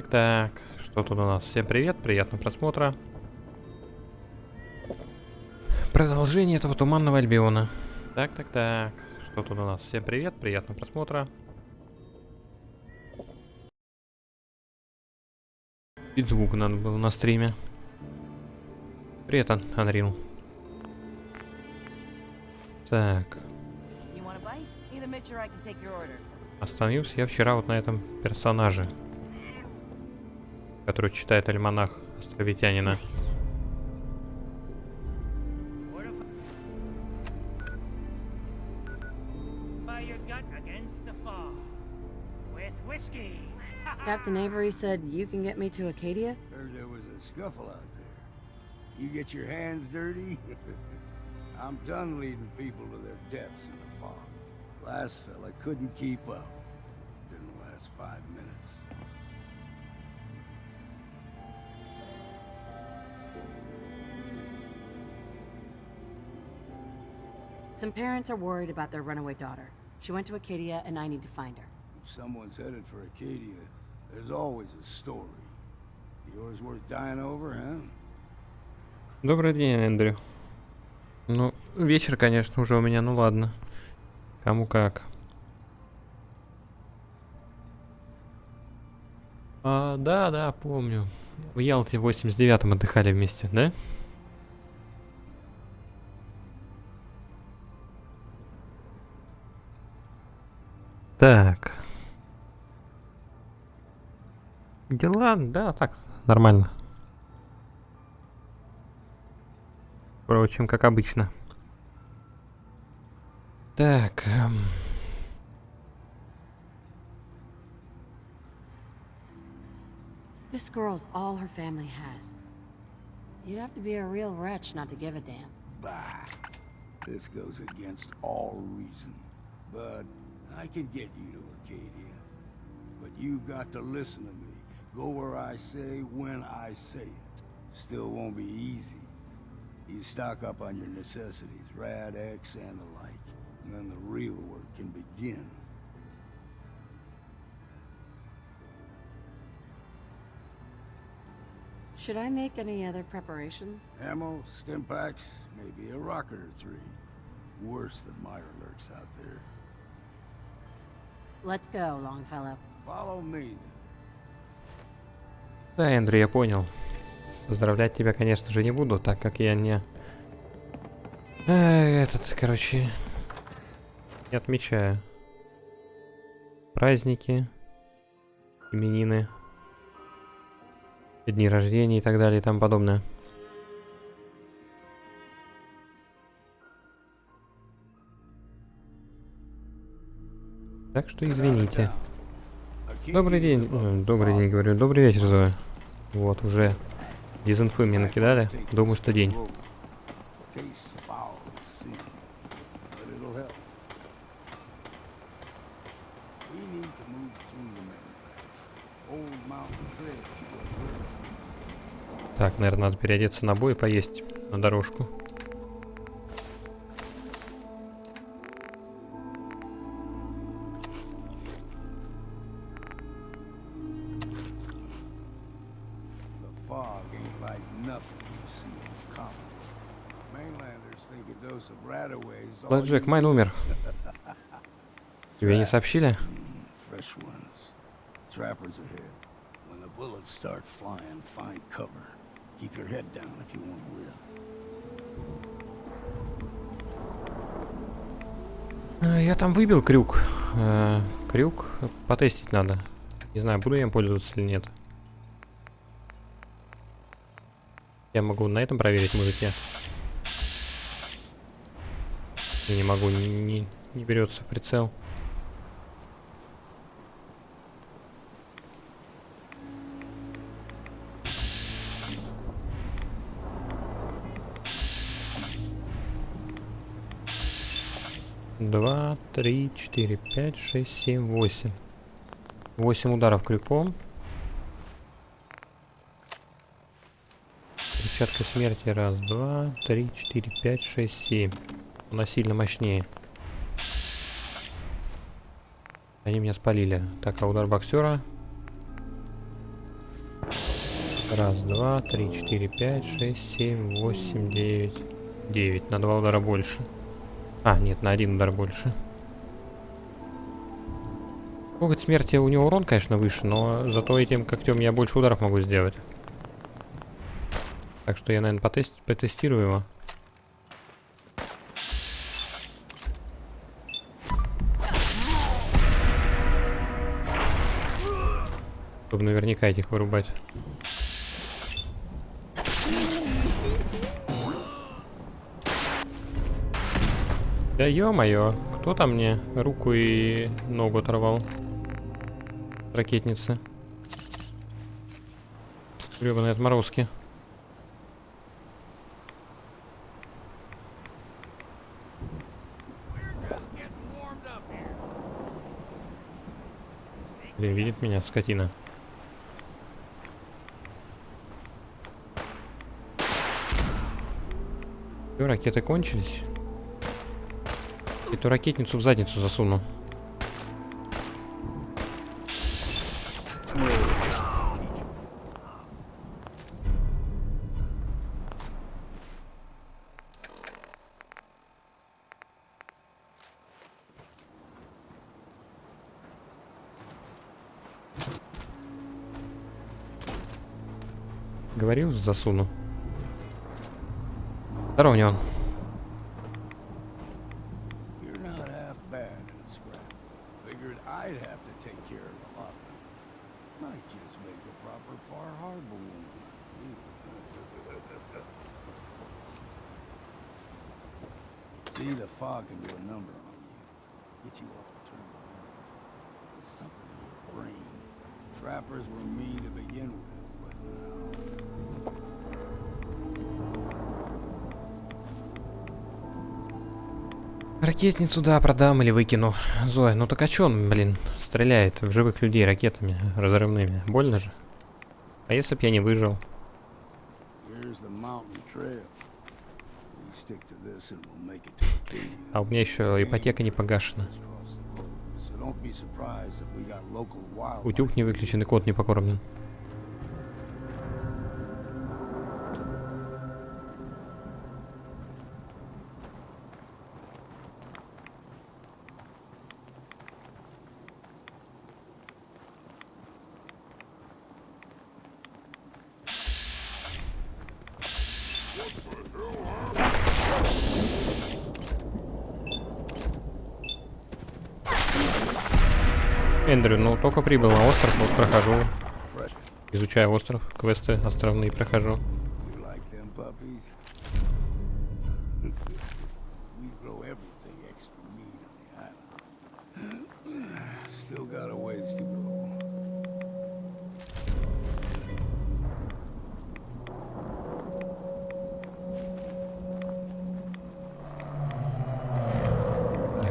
Так. Что тут у нас? Всем привет, приятного просмотра. Продолжение этого туманного Альбиона. Так. Что тут у нас? Всем привет, приятного просмотра. И звук надо было на стриме. Привет, Анрил. Так. Остановился я вчера вот на этом персонаже, который читает альманах островитянина. Captain Avery said you can get me to Acadia? Heard there was a scuffle out there. You get your hands dirty? I'm done leading people to their deaths in the fog. Last fella couldn't keep up. Didn't last 5 minutes. Some parents are worried about their runaway daughter. She went to Acadia and I need to find her. If someone's headed for Acadia, there's always a story. Yours worth dying over, huh? Добрый день, Эндрю. Ну, вечер, конечно, уже у меня, ну ладно. Кому как. Да, помню. В Ялте в 89-м отдыхали вместе, да? Так. Дела, да, так, нормально. Впрочем, как обычно. Так. This girl's all her family has. You'd have to be a real wretch not to give a damn. Bah. This goes against all reason. But I can get you to Acadia. But you've got to listen to me. Go where I say, when I say it. Still won't be easy. You stock up on your necessities, Rad X and the like. And then the real work can begin. Should I make any other preparations? Ammo, stim packs, maybe a rocket or 3. Worse than Meyer lurks out there. Let's go, Longfellow. Follow me. Да, Эндрю, я понял. Поздравлять тебя, конечно же, не буду, так как я не... короче... Не отмечаю. Праздники, именины, дни рождения и так далее и тому подобное. Так что извините. Добрый день, говорю. Добрый вечер, Зоя. Вот, уже дезинфы мне накидали. Думаю, что день. Tastes foul to see, but it'll help. We need to move through the main. Old mountain trail. Так, наверное, надо переодеться на бой и поесть на дорожку. The fog ain't like nothing you've seen in common. Mainlanders think a dose of Radaway's all Блэкджек, you Майн need. умер. Тебе не сообщили? Fresh ones. Trappers ahead. When the bullets start flying, find cover. Keep your head down if you want to live. Я там выбил крюк. Крюк потестить надо. Не знаю, буду я им пользоваться или нет. Я могу на этом проверить, мужики. Я не могу, не берется прицел. Два, три, четыре, пять, шесть, семь, восемь. 8 ударов крюком. Перчатка смерти. Раз, два, три, четыре, пять, шесть, семь. Она сильно мощнее. Они меня спалили. Так, а удар боксера. Раз, два, три, четыре, пять, шесть, семь, восемь, девять. 9. На 2 удара больше. А, нет, на 1 удар больше. Коготь смерти, у него урон, конечно, выше, но зато этим когтем я больше ударов могу сделать. Так что я, наверное, потестирую его. Чтобы наверняка этих вырубать. Да ё-моё, кто там мне руку и ногу оторвал? Ракетницы. Гребаные отморозки. Блин, видит меня, скотина. Всё, ракеты кончились. Эту ракетницу в задницу засуну. Говорил, засуну. Здорово, не он. You're not half bad in a scrap. Figured I'd have to take care of a lot of them. Might just make a proper Far Harbor woman. See, the fog can do a number on you. Get you all turned around. There's something in your brain. Trappers were mean to begin with, but now... Ракетницу, да, продам или выкину. Зоя, ну так а чё он, блин, стреляет в живых людей ракетами разрывными? Больно же. А если б я не выжил? А у меня еще ипотека не погашена. Утюг не выключен и кот не покормлен. Эндрю, ну только прибыл на остров, вот прохожу. Изучаю остров, квесты островные прохожу.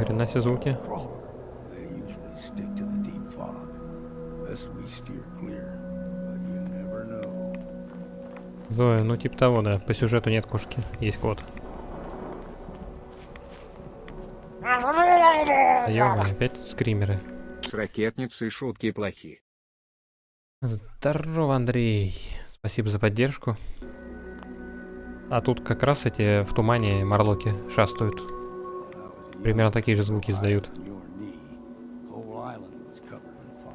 Хрена все звуки. They usually stick to the deep fog. Thus we steer clear, but you never know. Зоя, ну типа того, да. По сюжету нет кошки, есть кот. Ё-моё, опять скримеры. С ракетницей шутки плохи. Здорово, Андрей. Спасибо за поддержку. А тут как раз эти в тумане морлоки шастают. Примерно такие же звуки издают. On your knee, whole island was covered in fog.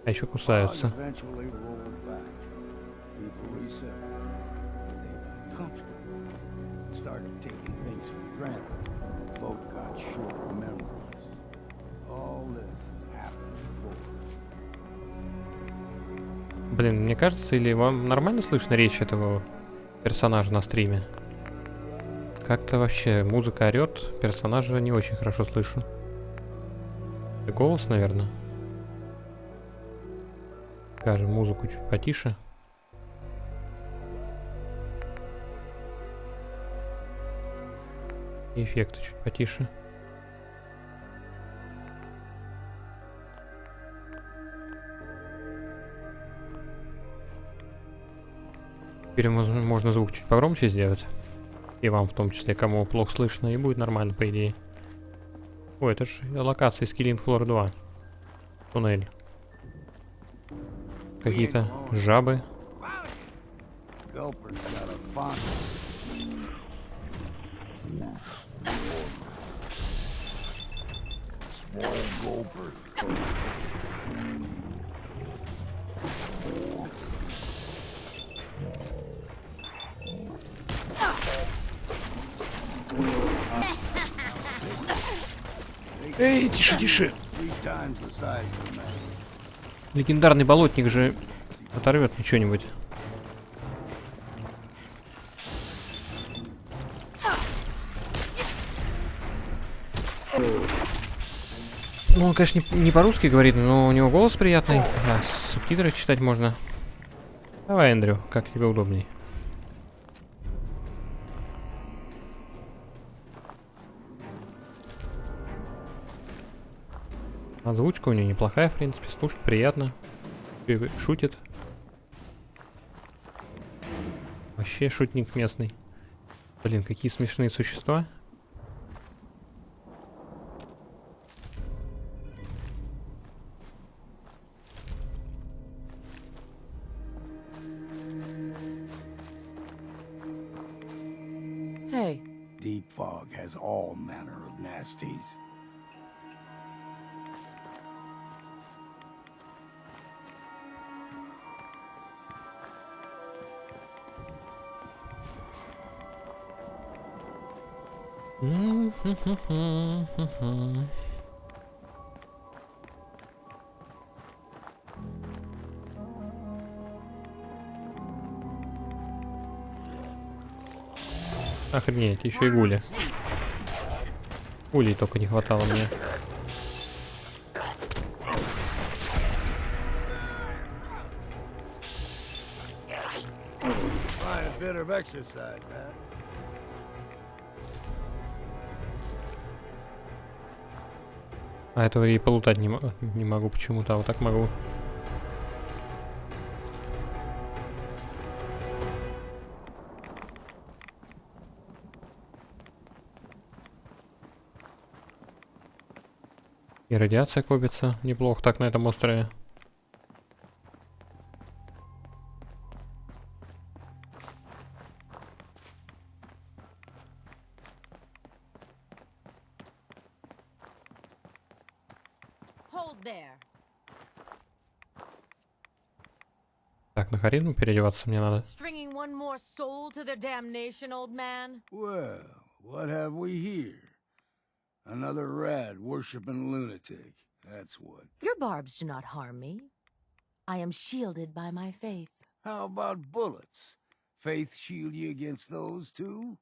А еще Fog кусаются. eventually rolled back. People reset. They got comfortable. Started taking things for granted. Folk got short memories. All this has happened before. Блин, мне кажется, или вам нормально слышно речь этого персонажа на стриме? Как-то вообще музыка орет, персонажа не очень хорошо слышу. Это голос, наверное. Скажем, музыку чуть потише. И эффекты чуть потише. Теперь можно звук чуть погромче сделать. И вам в том числе, кому плохо слышно, и будет нормально, по идее. Ой, это же локация из Killing Floor 2. Туннель. Какие-то жабы. Gulper's got a font. Small gulper. Эй, тише, тише. 3 times the size of a man. Легендарный болотник же оторвет мне что-нибудь. Ну, он, конечно, не по-русски говорит, но у него голос приятный. А, субтитры читать можно. Давай, Эндрю, как тебе удобней. Озвучка у него неплохая, в принципе, слушать приятно. Шутит. Вообще шутник местный. Блин, какие смешные существа. Hey, Deep fog has all manner of nasties. Охренеть, еще и гули. Гулей только не хватало мне. Find a bit of exercise, huh? А этого и полутать не могу почему-то, а вот так могу. И радиация копится неплохо так на этом острове. hold there. Так, на харизму переодеваться мне надо. Stringing one more soul to their damnation, old man? Well, what have we here? Another rad worshipping lunatic. That's what. Your barbs do not harm me. I am shielded by my faith. How about bullets? Faith shield you against those too?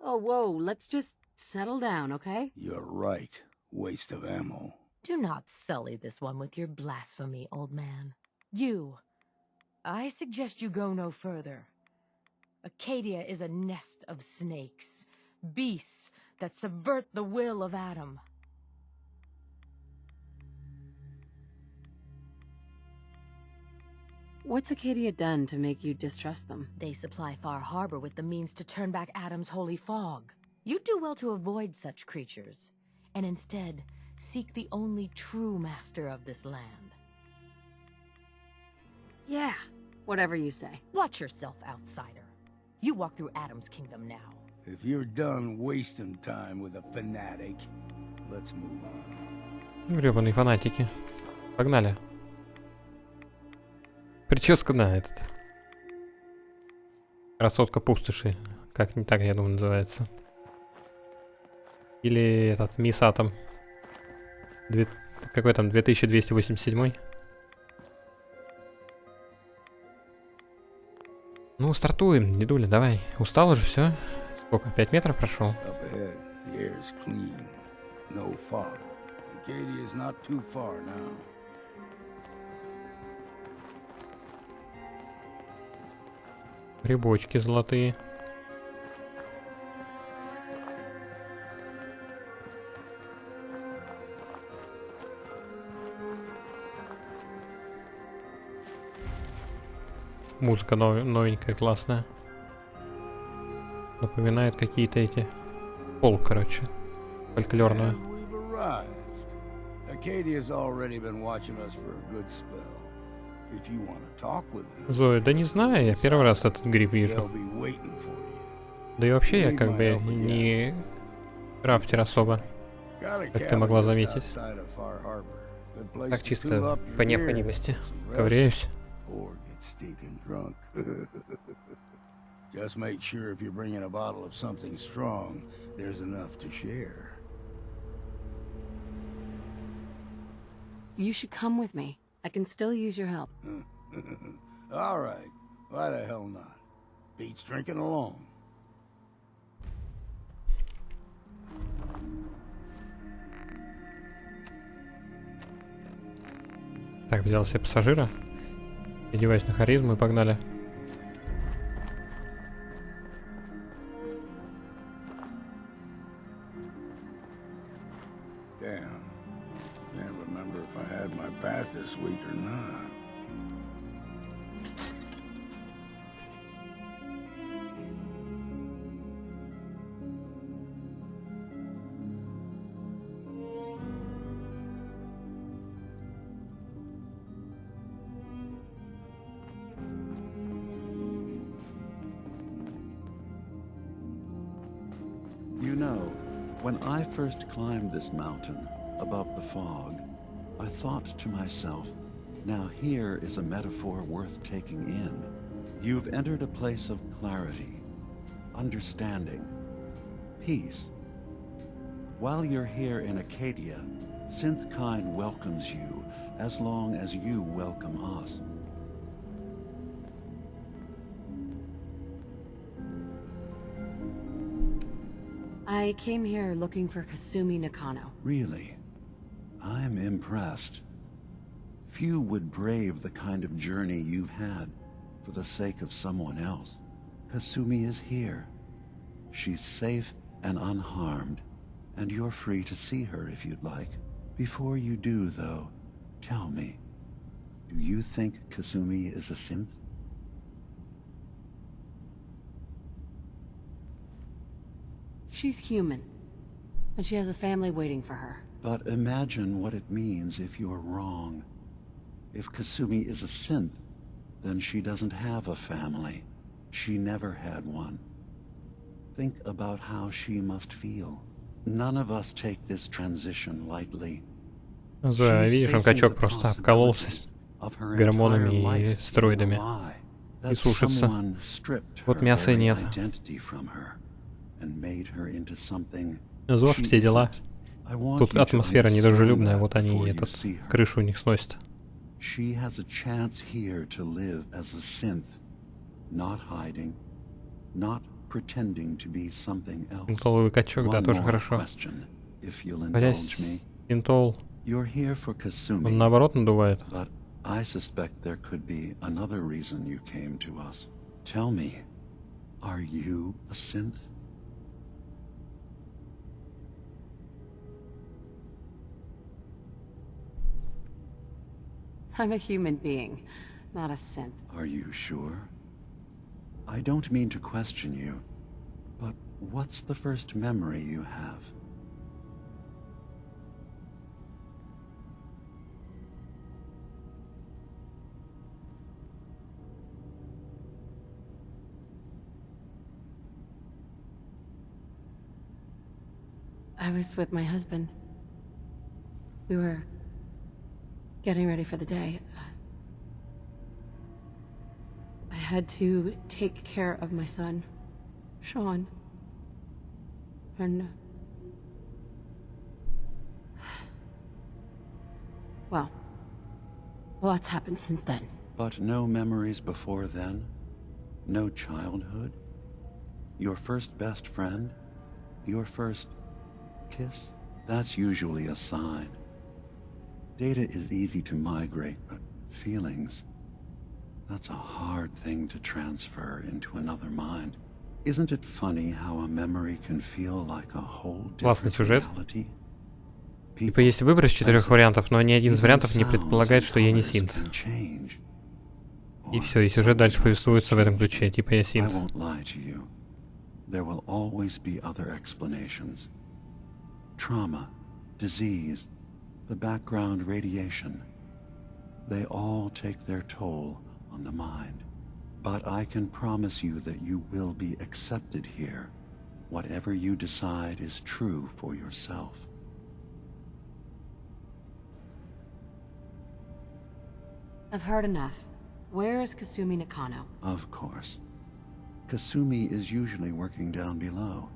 Oh, whoa, let's just settle down, okay? You're right. Waste of ammo. Do not sully this one with your blasphemy, old man. You. I suggest you go no further. Acadia is a nest of snakes, beasts that subvert the will of Adam. What's Acadia done to make you distrust them? They supply Far Harbor with the means to turn back Adam's holy fog. You'd do well to avoid such creatures, and instead seek the only true master of this land. Yeah, whatever you say. Watch yourself, outsider. You walk through Adam's kingdom now. If you're done wasting time with a fanatic, let's move on. Гребаные фанатики. Погнали. Прическа, да, этот. Красотка пустоши. Как не так, я думаю, называется. Или этот Мисс Атом. Какой там, 2287? Ну, стартуем, дедуля, давай. Устал уже, все? Сколько, 5 метров прошел? Up ahead, the air is clean. No fog. Acadia is not too far now. Грибочки золотые. Музыка новенькая, классная. Напоминает какие-то эти... Пол, короче. Фольклорную. And we've arrived. Acadia's already been watching us for a good spell. If you want to talk with them, Зоя, да не знаю, я первый раз этот гриб they'll вижу. be waiting for you. Да и вообще я как бы не крафтер особо, Got a как ты могла cabin just заметить. outside of Far Harbor. Good place Так to чисто tool up your по gear, необходимости. some rest, Ковыряюсь. or get stinking drunk. Just make sure if you're bringing a bottle of something strong, there's enough to share. You should come with me. I can still use your help. All right. Why the hell not? Beats drinking alone. Так, взял себе пассажира. Одеваюсь на харизму и погнали. Damn. Can't remember if I had my bath this week or not. You know, when I first climbed this mountain above the fog, I thought to myself, now here is a metaphor worth taking in. You've entered a place of clarity, understanding, peace. While you're here in Acadia, Synthkind welcomes you as long as you welcome us. I came here looking for Kasumi Nakano. Really? I'm impressed. Few would brave the kind of journey you've had for the sake of someone else. Kasumi is here. She's safe and unharmed, and you're free to see her if you'd like. Before you do, though, tell me, do you think Kasumi is a synth? She's human, and she has a family waiting for her. But imagine what it means if you're wrong. If Kasumi is a synth, then she doesn't have a family. She never had one. Think about how she must feel. None of us take this transition lightly. Зоя, видишь, он качок просто обкололся гормонами и стероидами. И сушится. Вот мяса и нет. ЗОЖ, все дела. Тут атмосфера недружелюбная, вот они и этот, крышу у них сносят. She has a chance here to live as a synth, not hiding, not pretending to be something else. Интоловый качок, да, тоже хорошо. Хотя интол, он наоборот надувает. But I suspect there could be another reason you came to us. Tell me, Are you a synth? I'm a human being, not a synth. Are you sure? I don't mean to question you, but what's the first memory you have? I was with my husband. We were getting ready for the day. I had to take care of my son, Sean. And... well, lots happened since then. But no memories before then? No childhood? Your first best friend? Your first kiss? That's usually a sign. Data is easy to migrate, but feelings, that's a hard thing to transfer into another mind. Isn't it funny how a memory can feel like a whole different reality? Типа есть выбор из 4 вариантов, но ни один из вариантов не предполагает, что я не синт. И все, и сюжет дальше повествуется в этом ключе, типа я синт. There will always be other explanations. Trauma, disease, the background radiation. They all take their toll on the mind. But I can promise you that you will be accepted here. Whatever you decide is true for yourself. I've heard enough. Where is Kasumi Nakano? Of course. Kasumi is usually working down below.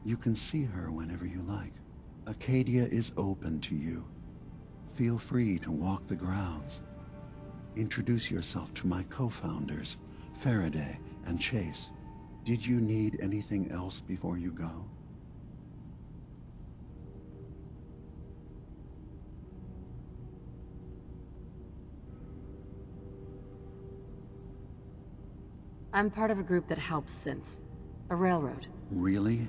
You can see her whenever you like. Acadia is open to you. Feel free to walk the grounds. Introduce yourself to my co-founders, Faraday and Chase. Did you need anything else before you go? I'm part of a group that helps synths. A railroad. Really?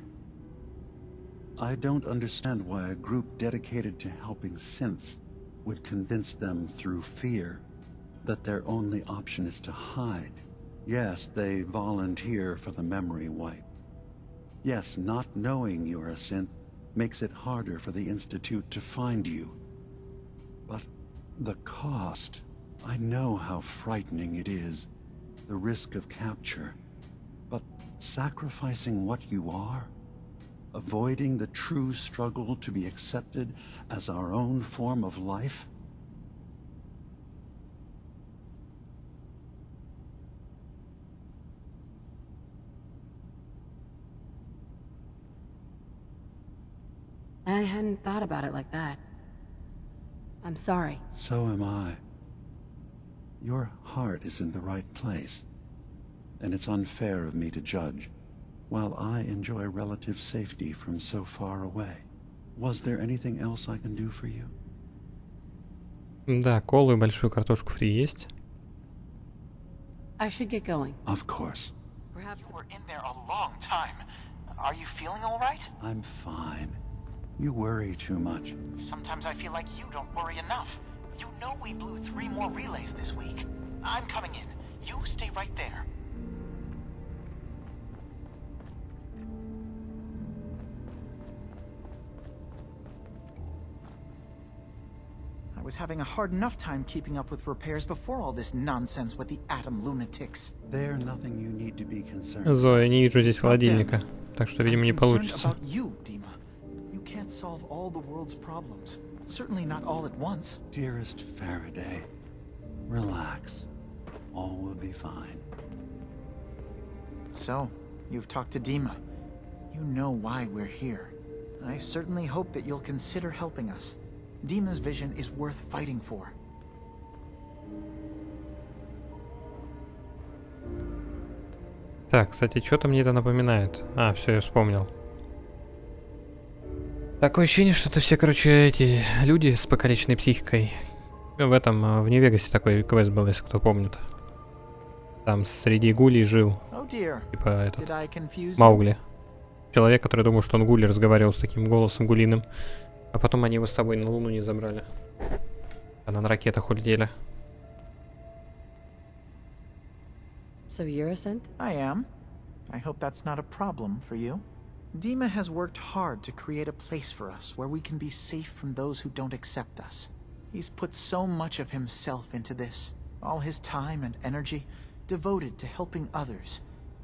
I don't understand why a group dedicated to helping synths would convince them through fear that their only option is to hide. Yes, they volunteer for the memory wipe. Yes, not knowing you're a synth makes it harder for the Institute to find you. But the cost, I know how frightening it is. The risk of capture, but sacrificing what you are, avoiding the true struggle to be accepted as our own form of life? I hadn't thought about it like that. I'm sorry. So am I. Your heart is in the right place, and it's unfair of me to judge, while I enjoy relative safety from so far away. Was there anything else I can do for you? Да, колу и большую картошку фри есть. I should get going. Of course. Perhaps we're in there a long time. Are you feeling all right? I'm fine. You worry too much. Sometimes I feel like you don't worry enough. You know we blew 3 more relays this week. I'm coming in. You stay right there. I was having a hard enough time keeping up with repairs before all this nonsense with the atom lunatics. There's nothing you need to be concerned. Зоя, не вижу здесь холодильника, так что, видимо, не получится. About you, Dima. You can't solve all the world's problems. Certainly not all at once. Dearest Faraday, relax. All will be fine. So, you've talked to Dima. You know why we're here. I certainly hope that you'll consider helping us. Dima's vision is worth fighting for. Так, кстати, что-то мне это напоминает. А, все, я вспомнил. Такое ощущение, что это все, короче, эти люди с покалеченной психикой. В этом, в Нью-Вегасе такой квест был, если кто помнит. Там среди гулей жил. Oh dear. Типа этот, Did I confuse you? Маугли. Человек, который думал, что он Гули, разговаривал с таким голосом гулиным. А потом они его с собой на Луну не забрали. Когда на ракетах улетели. So you're a synth? I am. I hope that's not a problem for you. Dima has worked hard to create a place for us where we can be safe from those who don't accept us. He's put so much of himself into this, all his time and energy devoted to helping others.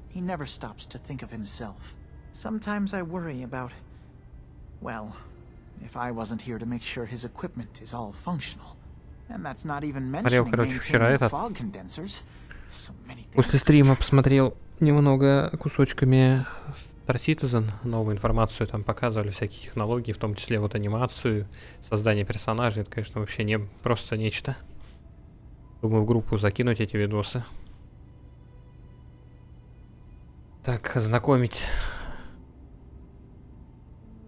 He never stops to think of himself. Sometimes I worry about, well, if I wasn't here to make sure his equipment is all functional. And that's not even mentioning maintaining the fog condensers. So many things. После стрима посмотрел немного кусочками Star Citizen, новую информацию там показывали, всякие технологии, в том числе вот анимацию, создание персонажей. Это, конечно, вообще не просто нечто. Думаю, в группу закинуть эти видосы. Так, знакомить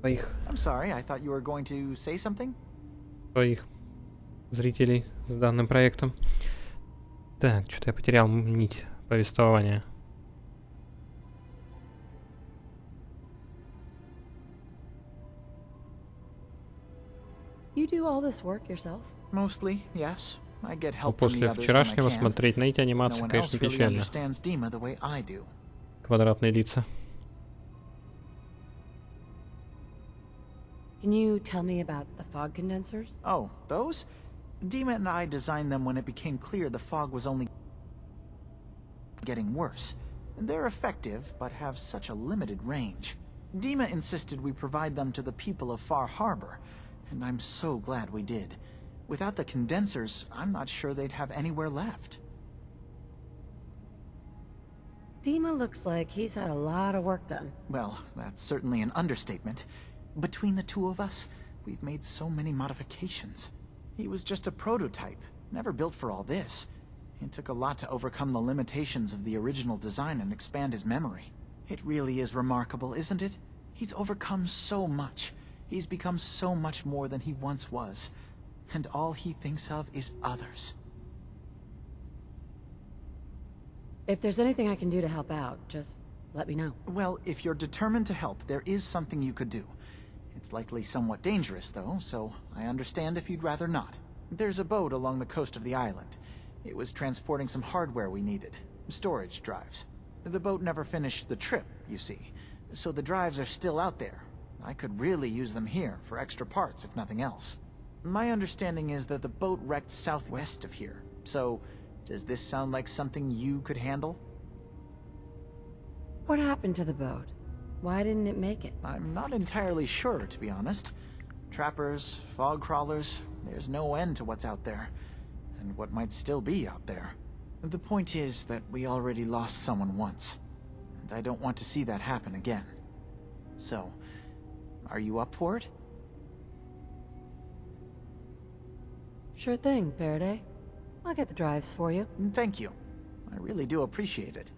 своих зрителей с данным проектом. Так, что-то я потерял нить повествования. You do all this work yourself? Mostly, yes. I get help from the После others when I вчерашнего can. смотреть на эти No анимации, one конечно, else really печально. understands Dima the way I do. Квадратные лица. Can you tell me about the fog condensers? Oh, those? Dima and I designed them when it became clear the fog was only getting worse. They're effective, but have such a limited range. Dima insisted we provide them to the people of Far Harbor, and I'm so glad we did. Without the condensers, I'm not sure they'd have anywhere left. Dima looks like he's had a lot of work done. Well, that's certainly an understatement. Between the two of us, we've made so many modifications. He was just a prototype, never built for all this. It took a lot to overcome the limitations of the original design and expand his memory. It really is remarkable, isn't it? He's overcome so much. He's become so much more than he once was. And all he thinks of is others. If there's anything I can do to help out, just let me know. Well, if you're determined to help, there is something you could do. It's likely somewhat dangerous, though, so I understand if you'd rather not. There's a boat along the coast of the island. It was transporting some hardware we needed. Storage drives. The boat never finished the trip, you see. So the drives are still out there. I could really use them here for extra parts, if nothing else. My understanding is that the boat wrecked southwest of here. So, does this sound like something you could handle? What happened to the boat? Why didn't it make it? I'm not entirely sure, to be honest. Trappers, fog crawlers, there's no end to what's out there. And what might still be out there. The point is that we already lost someone once. And I don't want to see that happen again. So, are you up for it? Sure thing, Faraday. I'll get the drives for you. Thank you. I really do appreciate it.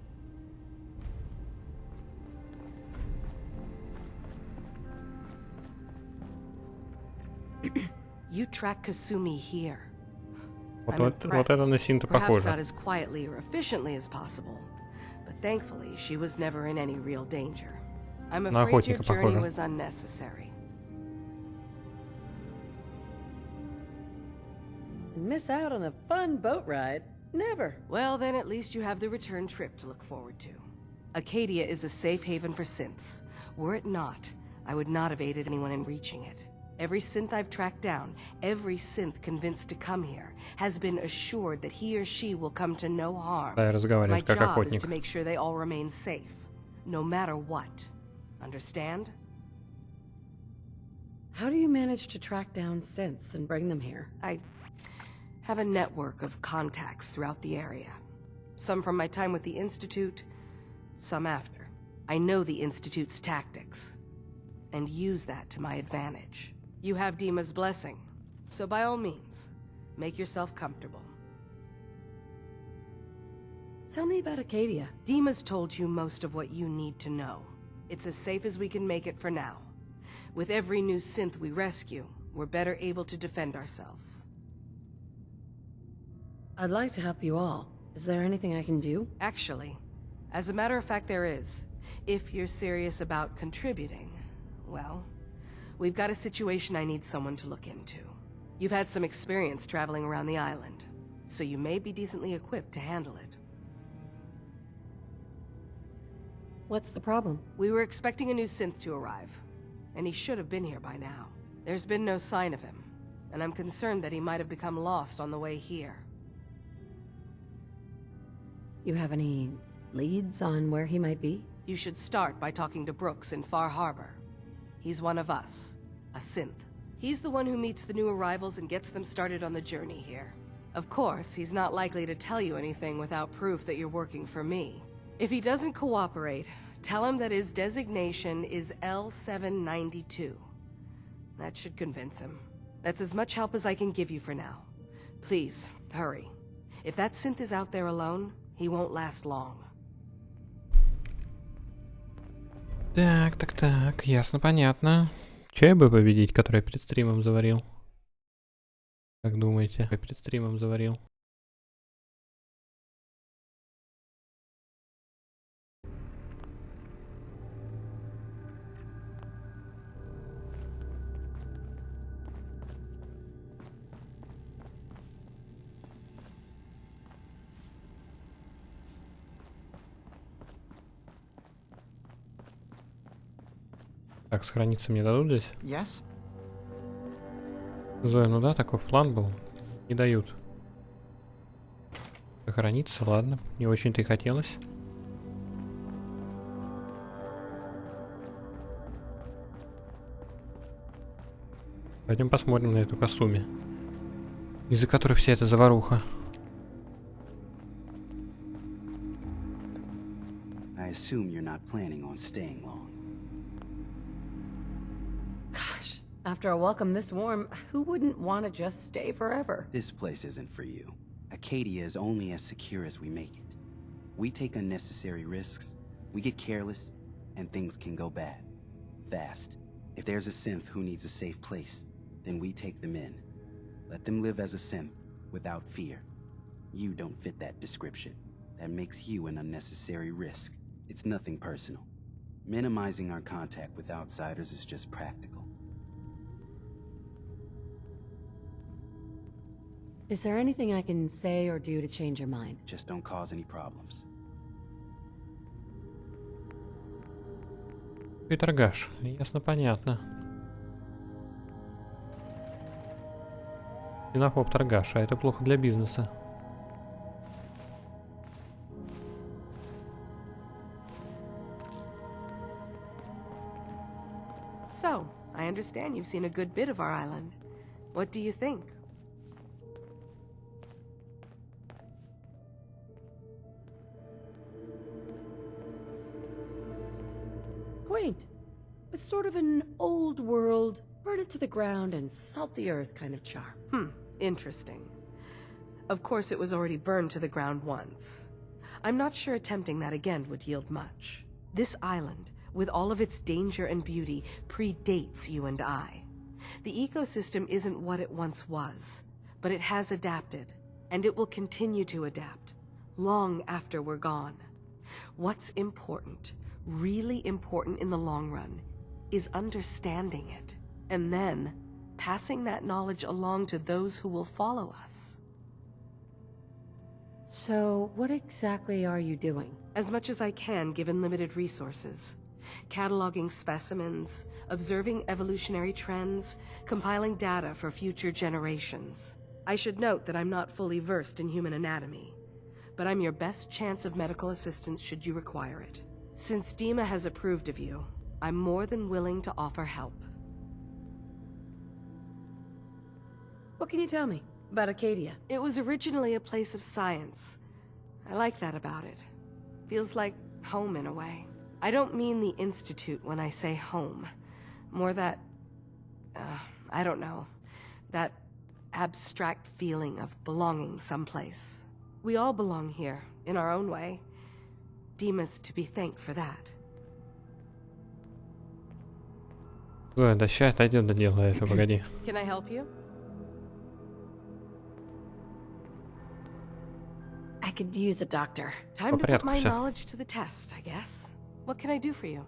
You track Kasumi here. Вот это на синта Perhaps not похоже. as quietly or efficiently as possible, but thankfully she was never in any real danger. I'm На afraid your охотника journey похоже. was unnecessary. Miss out on a fun boat ride? Never. Well, then at least you have the return trip to look forward to. Acadia is a safe haven for synths. Were it not, I would not have aided anyone in reaching it. Every synth I've tracked down, every synth convinced to come here, has been assured that he or she will come to no harm. Да, My разговаривает как job is охотник. to make sure they all remain safe, no matter what. Understand? How do you manage to track down synths and bring them here? I have a network of contacts throughout the area. Some from my time with the Institute, some after. I know the Institute's tactics, and use that to my advantage. You have Dima's blessing, so by all means, make yourself comfortable. Tell me about Acadia. Dima's told you most of what you need to know. It's as safe as we can make it for now. With every new synth we rescue, we're better able to defend ourselves. I'd like to help you all. Is there anything I can do? Actually, As a matter of fact, there is. If you're serious about contributing, well, we've got a situation I need someone to look into. You've had some experience traveling around the island, so you may be decently equipped to handle it. What's the problem? We were expecting a new synth to arrive, and he should have been here by now. There's been no sign of him, and I'm concerned that he might have become lost on the way here. You have any leads on where he might be? You should start by talking to Brooks in Far Harbor. He's one of us, a synth. He's the one who meets the new arrivals and gets them started on the journey here. Of course, he's not likely to tell you anything without proof that you're working for me. If he doesn't cooperate, tell him that his designation is L792. That should convince him. That's as much help as I can give you for now. Please, hurry. If that synth is out there alone, he won't last long. Так, ясно, понятно. Чай бы победить, который я перед стримом заварил? Как думаете? Я перед стримом заварил. Так, сохраниться мне дадут здесь? Yes? Зоя, ну да, такой план был. Не дают. Сохраниться, ладно. Не очень-то и хотелось. Пойдем посмотрим на эту Касуми, из-за которой вся эта заваруха. I assume you're not planning on staying long. Gosh, after a welcome this warm, who wouldn't want to just stay forever? This place isn't for you. Acadia is only as secure as we make it. We take unnecessary risks, we get careless, and things can go bad. Fast. If there's a synth who needs a safe place, then we take them in. Let them live as a synth, without fear. You don't fit that description. That makes you an unnecessary risk. It's nothing personal. Minimizing our contact with outsiders is just practical. Is there anything I can say or do to change your mind? Just don't cause any problems. И торгаш. Ясно, понятно. Синофоб торгаш, а это плохо для бизнеса. So, I understand you've seen a good bit of our island. What do you think? Quaint. With sort of an old world, burn it to the ground and salt the earth kind of charm. Interesting. Of course, it was already burned to the ground once. I'm not sure attempting that again would yield much. This island, with all of its danger and beauty, predates you and I. The ecosystem isn't what it once was, but it has adapted, and it will continue to adapt, long after we're gone. What's important, really important in the long run, is understanding it, and then passing that knowledge along to those who will follow us. So, what exactly are you doing? As much as I can, given limited resources. Cataloging specimens, observing evolutionary trends, compiling data for future generations. I should note that I'm not fully versed in human anatomy, but I'm your best chance of medical assistance should you require it. Since Dima has approved of you, I'm more than willing to offer help. What can you tell me about Acadia? It was originally a place of science. I like that about it. Feels like home in a way. I don't mean the Institute when I say home. More that, I don't know, that abstract feeling of belonging someplace. We all belong here, in our own way. Dima's to be thanked for that. Зоя, да ща отойдет до дела это, погоди. Can I help you? I could use a doctor. Time to put порядку my всё. knowledge to the test, I guess. What can I do for you?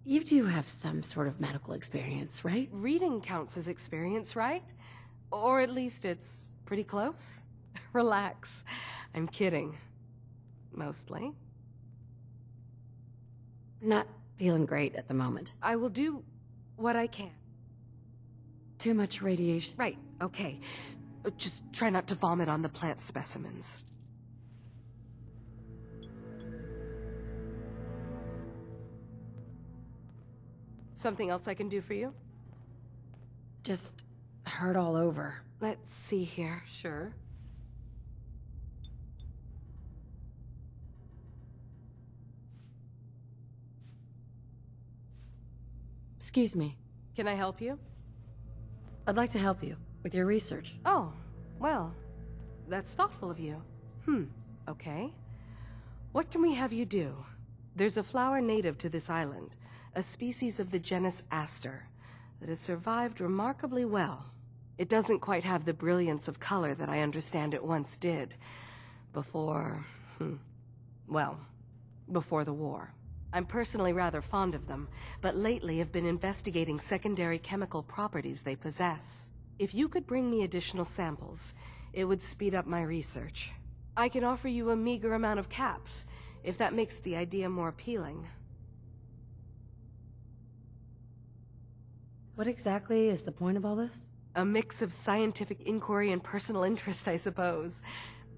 You do have some sort of medical experience, right? Reading counts as experience, right? Or at least it's pretty close. Relax. I'm kidding. Mostly. Not feeling great at the moment. I will do what I can. Too much radiation. Right, okay. Just try not to vomit on the plant specimens. Something else I can do for you? Just hurt all over. Let's see here. Sure. Excuse me. Can I help you? I'd like to help you with your research. Oh, well, that's thoughtful of you. Okay. What can we have you do? There's a flower native to this island, a species of the genus Aster, that has survived remarkably well. It doesn't quite have the brilliance of color that I understand it once did. Before the war. I'm personally rather fond of them, but lately have been investigating secondary chemical properties they possess. If you could bring me additional samples, it would speed up my research. I can offer you a meager amount of caps, if that makes the idea more appealing. What exactly is the point of all this? A mix of scientific inquiry and personal interest, I suppose.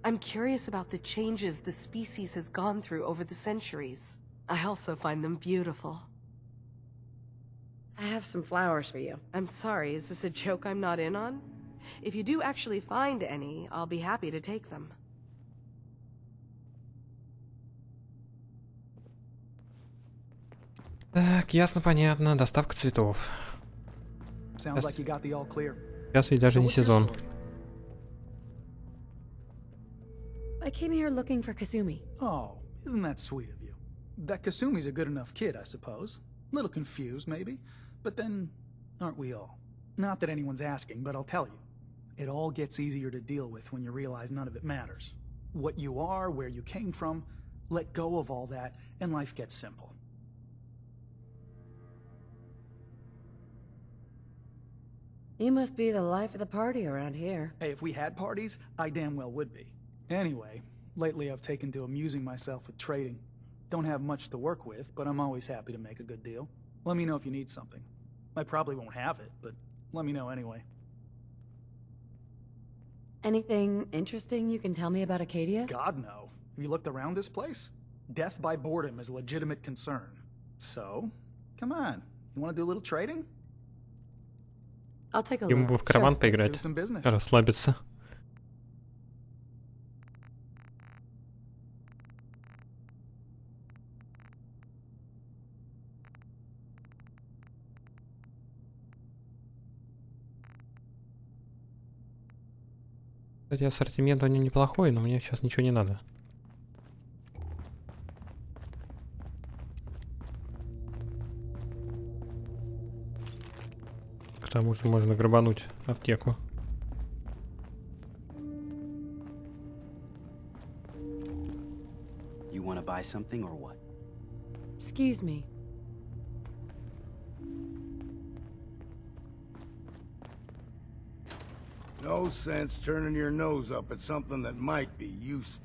I'm curious about the changes the species has gone through over the centuries. I also find them beautiful. I have some flowers for you. I'm sorry, is this a joke I'm not in on? If you do actually find any, I'll be happy to take them. Так, ясно, понятно. Доставка цветов. Sounds like you got the all clear. Сейчас и даже So не what's your сезон. story? I came here looking for Kasumi. Oh, isn't that sweet of you? That Kasumi's a good enough kid, I suppose. Little confused, maybe. But then, aren't we all? Not that anyone's asking, but I'll tell you. It all gets easier to deal with when you realize none of it matters. What you are, where you came from, let go of all that, and life gets simple. You must be the life of the party around here. Hey, if we had parties, I damn well would be. Anyway, lately I've taken to amusing myself with trading. Don't have much to work with, but I'm always happy to make a good deal. Let me know if you need something. I probably won't have it, but let me know anyway. Anything interesting you can tell me about Acadia? God, no. Have you looked around this place? Death by boredom is a legitimate concern. So, come on. You want to do a little trading? I'll take a Ему look. бы в карман Sure, let's do поиграть. some business. Расслабиться. Кстати, ассортимент у него неплохой, но мне сейчас ничего не надо. К тому же можно грабануть аптеку. You want to buy something or what? Excuse me. No sense turning your nose up at something that might be useful.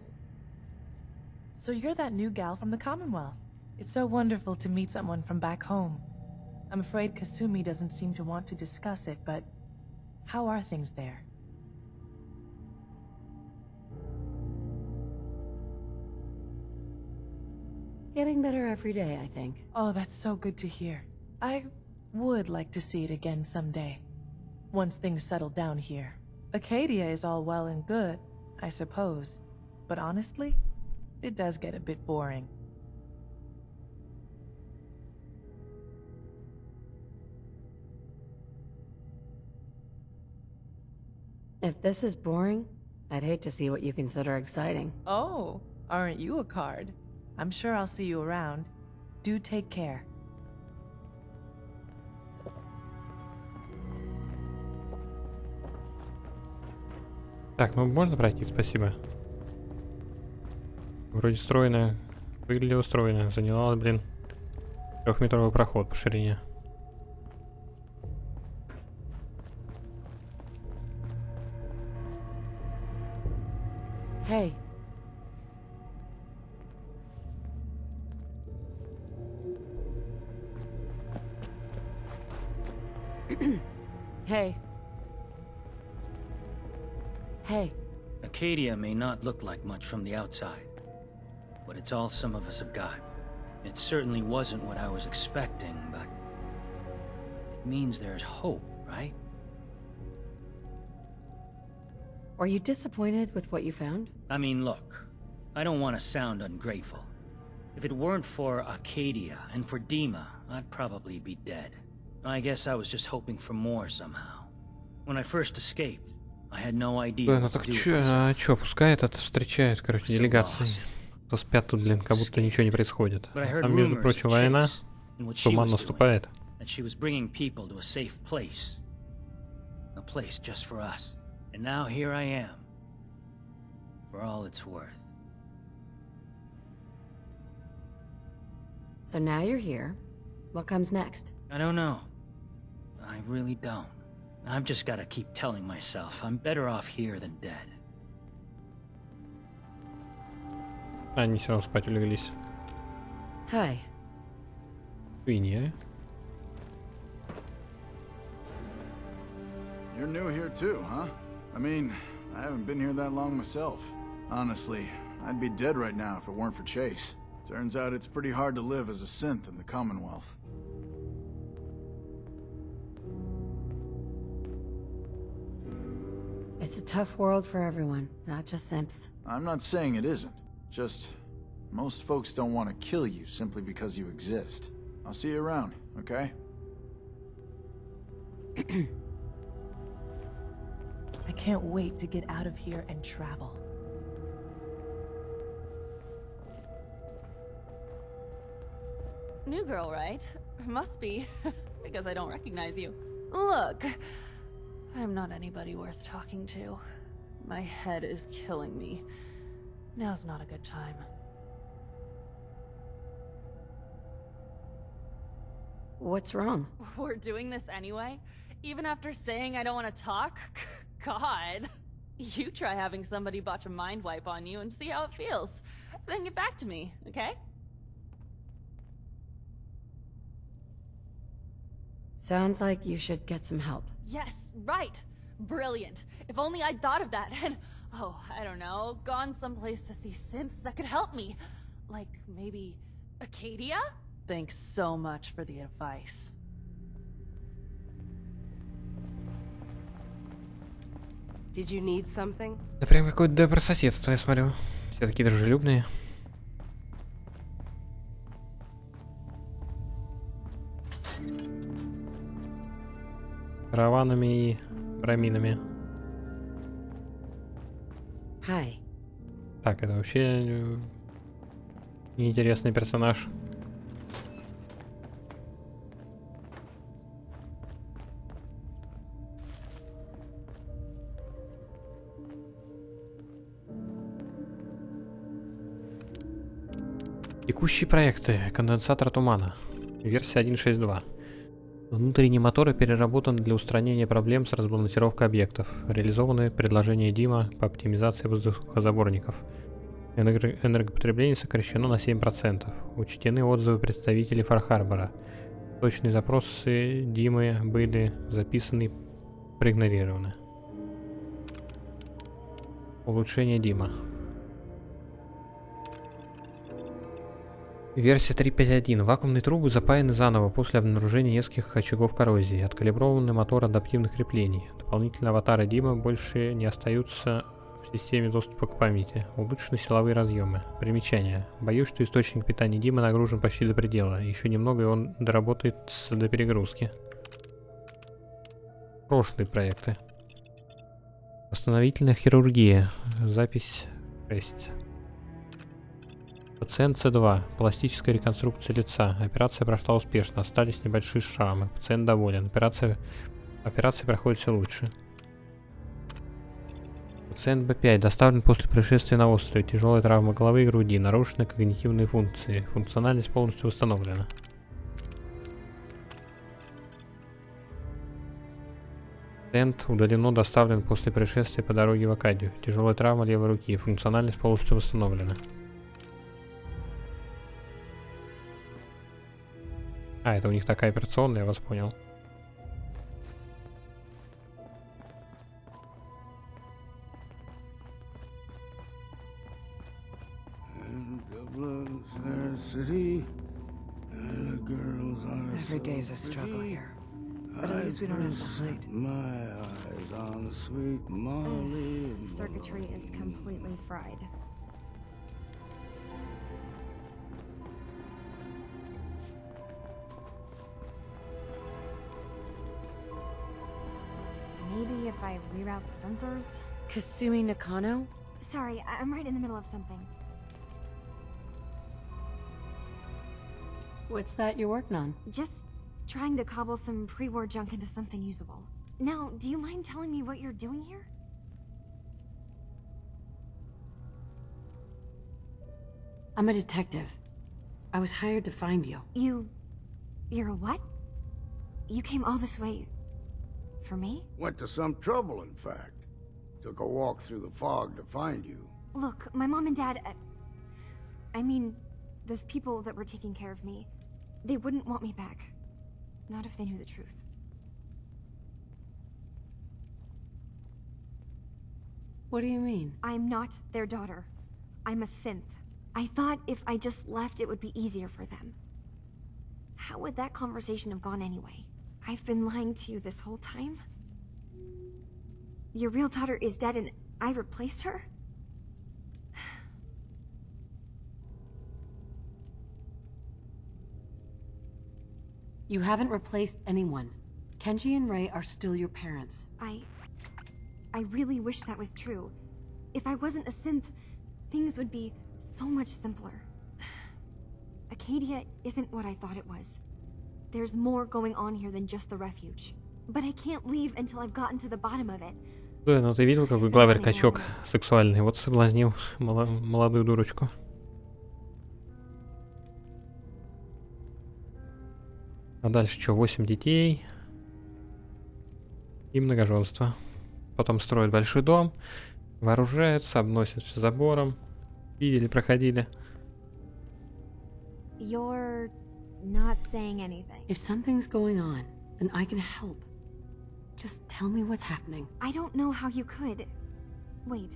So you're that new gal from the Commonwealth. It's so wonderful to meet someone from back home. I'm afraid Kasumi doesn't seem to want to discuss it, but how are things there? Getting better every day, I think. Oh, that's so good to hear. I would like to see it again someday. Once things settle down here. Acadia is all well and good, I suppose. But honestly, it does get a bit boring. If this is boring, I'd hate to see what you consider exciting. Oh, aren't you a card? I'm sure I'll see you around. Do take care. Так, ну можно пройти, спасибо. Вроде стройно. Выглядело стройно. Заняла, блин, 3-метровый проход по ширине. Hey. Hey. Hey. Acadia may not look like much from the outside, but it's all some of us have got. It certainly wasn't what I was expecting, but it means there's hope, right? Are you disappointed with what you found? I mean, look, I don't want to sound ungrateful. If it weren't for Acadia and for Dima, I'd probably be dead. I guess I was just hoping for more somehow. When I first escaped, I had no idea Ну what to так do with myself. чё, пускай этот встречает, короче, делегации. То спят тут, блин, как будто ничего не происходит. Там, между прочим, война. Туман наступает. That she was bringing people to a safe place. A place just for us. And now here I am. For all it's worth. So now you're here. What comes next? I don't know. I really don't. I've just got to keep telling myself I'm better off here than dead. Они все равно спать улеглись. Hi. Свинья. You're new here too, huh? I mean, I haven't been here that long myself. Honestly, I'd be dead right now if it weren't for Chase. Turns out it's pretty hard to live as a synth in the Commonwealth. It's a tough world for everyone, not just synths. I'm not saying it isn't. Just, most folks don't want to kill you simply because you exist. I'll see you around, okay? I can't wait to get out of here and travel. New girl, right? Must be, because I don't recognize you. Look, I'm not anybody worth talking to. My head is killing me. Now's not a good time. What's wrong? We're doing this anyway? Even after saying I don't want to talk? God. You try having somebody botch a mind wipe on you and see how it feels. Then get back to me, okay? Sounds like you should get some help. Yes, right. Brilliant. If only I'd thought of that and, oh, I don't know, gone someplace to see synths that could help me. Like, maybe Acadia? Thanks so much for the advice. Did you need something? Да прям какое-то добрососедство, я смотрю. Все такие дружелюбные. Караванами и браминами. Hi. Так, это вообще неинтересный персонаж. Текущие проекты. Конденсатор тумана. Версия 1.6.2. Внутренний мотор переработан для устранения проблем с разбалансировкой объектов. Реализованы предложения Дима по оптимизации воздухозаборников. Энергопотребление сокращено на 7%. Учтены отзывы представителей Фархарбора. Точные запросы Димы были записаны и проигнорированы. Улучшение Дима. Версия 3.5.1. Вакуумные трубы запаяны заново после обнаружения нескольких очагов коррозии. Откалиброванный мотор адаптивных креплений. Дополнительные аватары Дима больше не остаются в системе доступа к памяти. Улучшены силовые разъемы. Примечание. Боюсь, что источник питания Димы нагружен почти до предела. Еще немного и он доработает до перегрузки. Прошлые проекты. Восстановительная хирургия. Запись 6. Пациент С2. Пластическая реконструкция лица. Операция прошла успешно. Остались небольшие шрамы. Пациент доволен. Операция проходит все лучше. Пациент Б5 доставлен после происшествия на острове. Тяжелая травма головы и груди. Нарушены когнитивные функции. Функциональность полностью восстановлена. Пациент удалено доставлен после происшествия по дороге в Акадию. Тяжелая травма левой руки. Функциональность полностью восстановлена. А, это у них такая операционная, я вас понял. Every day's a struggle here. But at least we don't have to hide. Circuitry is completely fried. Maybe if I reroute the sensors? Kasumi Nakano? Sorry, I'm right in the middle of something. What's that you're working on? Just trying to cobble some pre-war junk into something usable. Now, do you mind telling me what you're doing here? I'm a detective. I was hired to find you. You're a what? You came all this way... for me? Went to some trouble, in fact. Took a walk through the fog to find you. Look, my mom and dad... I mean, those people that were taking care of me, they wouldn't want me back. Not if they knew the truth. What do you mean? I'm not their daughter. I'm a synth. I thought if I just left, it would be easier for them. How would that conversation have gone anyway? I've been lying to you this whole time? Your real daughter is dead and I replaced her? You haven't replaced anyone. Kenji and Rei are still your parents. I really wish that was true. If I wasn't a synth, things would be so much simpler. Acadia isn't what I thought it was. There's more going on here than just the refuge. But I can't leave until I've gotten to the bottom of it. Да, ну ты видел, какой главарь качок сексуальный? Вот соблазнил молодую дурочку. А дальше что? 8 детей. И многоженство. Потом строят большой дом. Вооружаются, обносят все забором. Видели, проходили. You're not saying anything. If something's going on, then I can help. Just tell me what's happening. I don't know how you could. Wait,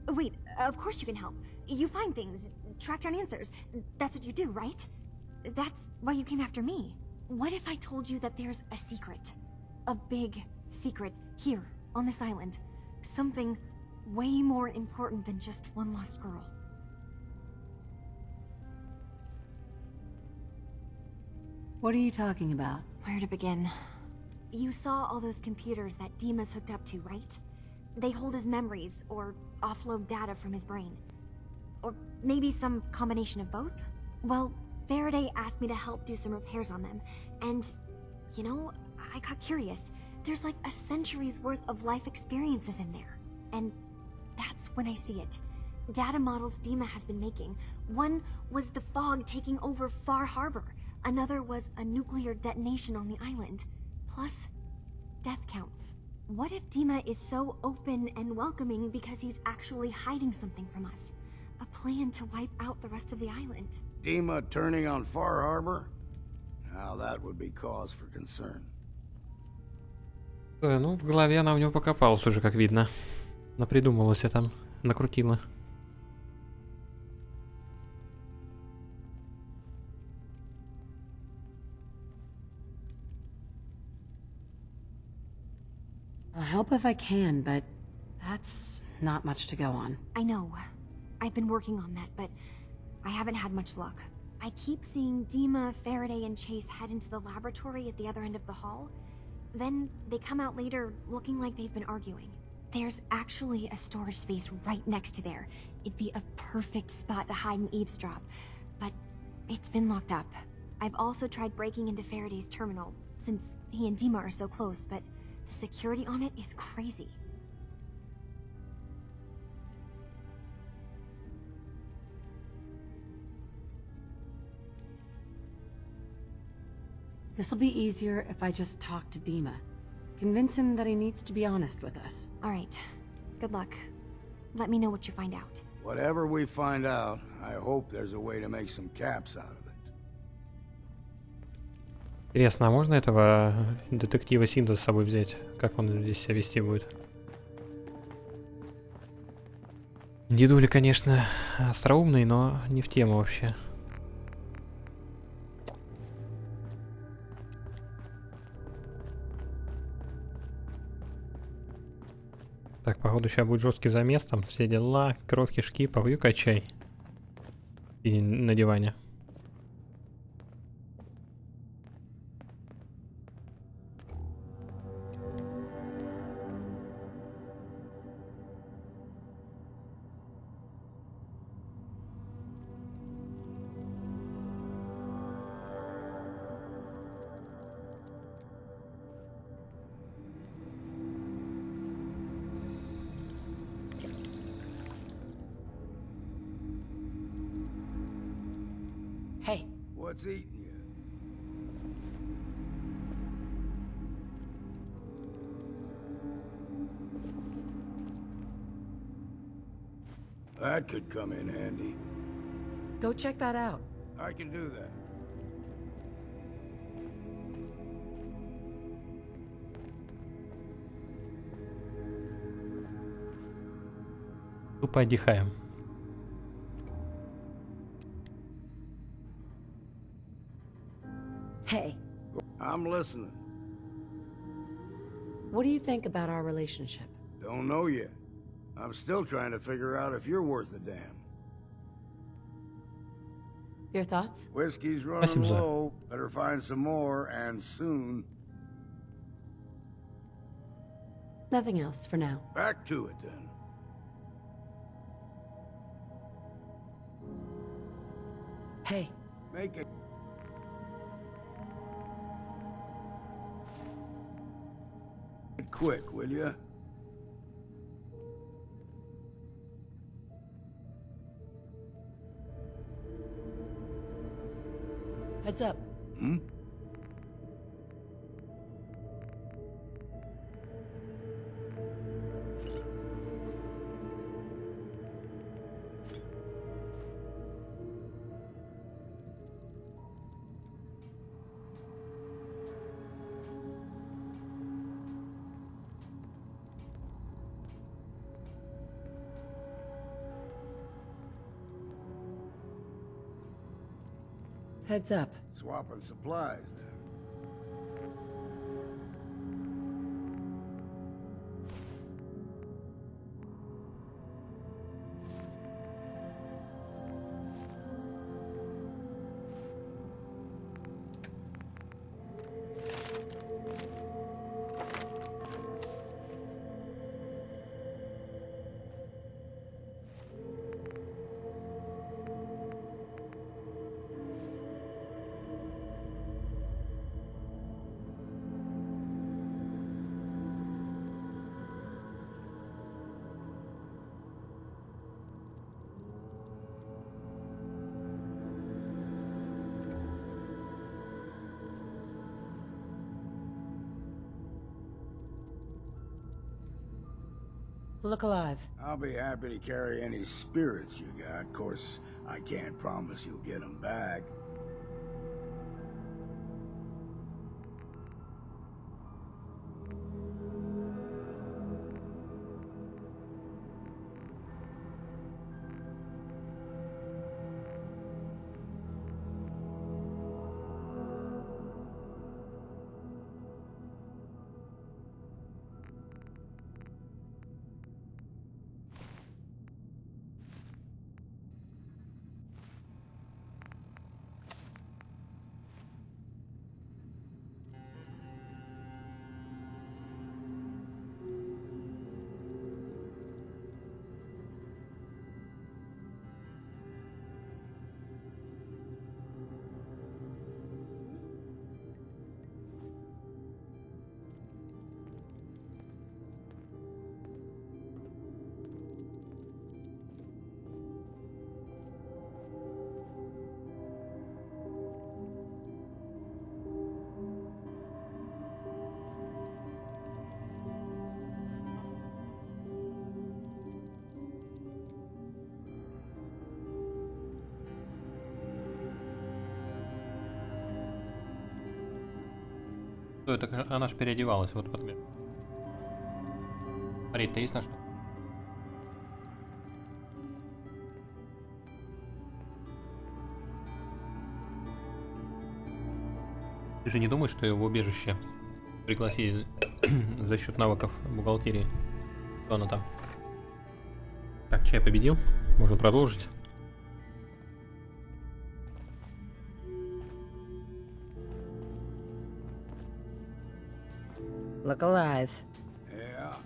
of course you can help. You find things, track down answers. That's what you do, right? That's why you came after me. What if I told you that there's a secret? A big secret here, on this island. Something way more important than just one lost girl. What are you talking about? Where to begin? You saw all those computers that Dima's hooked up to, right? They hold his memories, or offload data from his brain. Or maybe some combination of both? Well, Faraday asked me to help do some repairs on them, and, you know, I got curious. There's like a century's worth of life experiences in there. And that's when I see it. Data models Dima has been making. One was the fog taking over Far Harbor. Another was a nuclear detonation on the island. Plus, death counts. What if Dima is so open and welcoming because he's actually hiding something from us? A plan to wipe out the rest of the island. Dima turning on Far Harbor? Now that would be cause for concern. Да, ну в голове она у него покопалась уже, как видно. Напридумывалась там, накрутила. I'll help if I can, but that's not much to go on. I know. I've been working on that, but I haven't had much luck. I keep seeing Dima, Faraday, and Chase head into the laboratory at the other end of the hall. Then they come out later looking like they've been arguing. There's actually a storage space right next to there. It'd be a perfect spot to hide and eavesdrop, but it's been locked up. I've also tried breaking into Faraday's terminal, since he and Dima are so close, but the security on it is crazy. This'll be easier if I just talk to Dima. Convince him that he needs to be honest with us. All right. Good luck. Let me know what you find out. Whatever we find out, I hope there's a way to make some caps out of it. Интересно, а можно этого детектива Синда с собой взять? Как он здесь себя вести будет? Дедуля, конечно, остроумный, но не в тему вообще. Так, походу, сейчас будет жесткий замес, там все дела, кровь, кишки, попью-ка чай. И на диване. Hey. What's eating you? That could come in handy. Go check that out. I can do that. Тупо отдыхаем. Hey, I'm listening. what do you think about our relationship? Don't know yet. I'm still trying to figure out if you're worth a damn. Your thoughts? Whiskey's running Спасибо за. low. Better find some more, and soon. Nothing else for now. Back to it, then. Hey, Make it quick, will ya? heads up. Hmm? Heads up. Swapping supplies, then. Look alive. I'll be happy to carry any spirits you got. Of course, I can't promise you'll get them back. Что это? Она ж переодевалась, вот подгляд. Смотреть-то есть на что? Ты же не думаешь, что ее в убежище пригласили за счет навыков бухгалтерии? Что она там? Так, чай победил. Можно продолжить. Look alive. Yeah,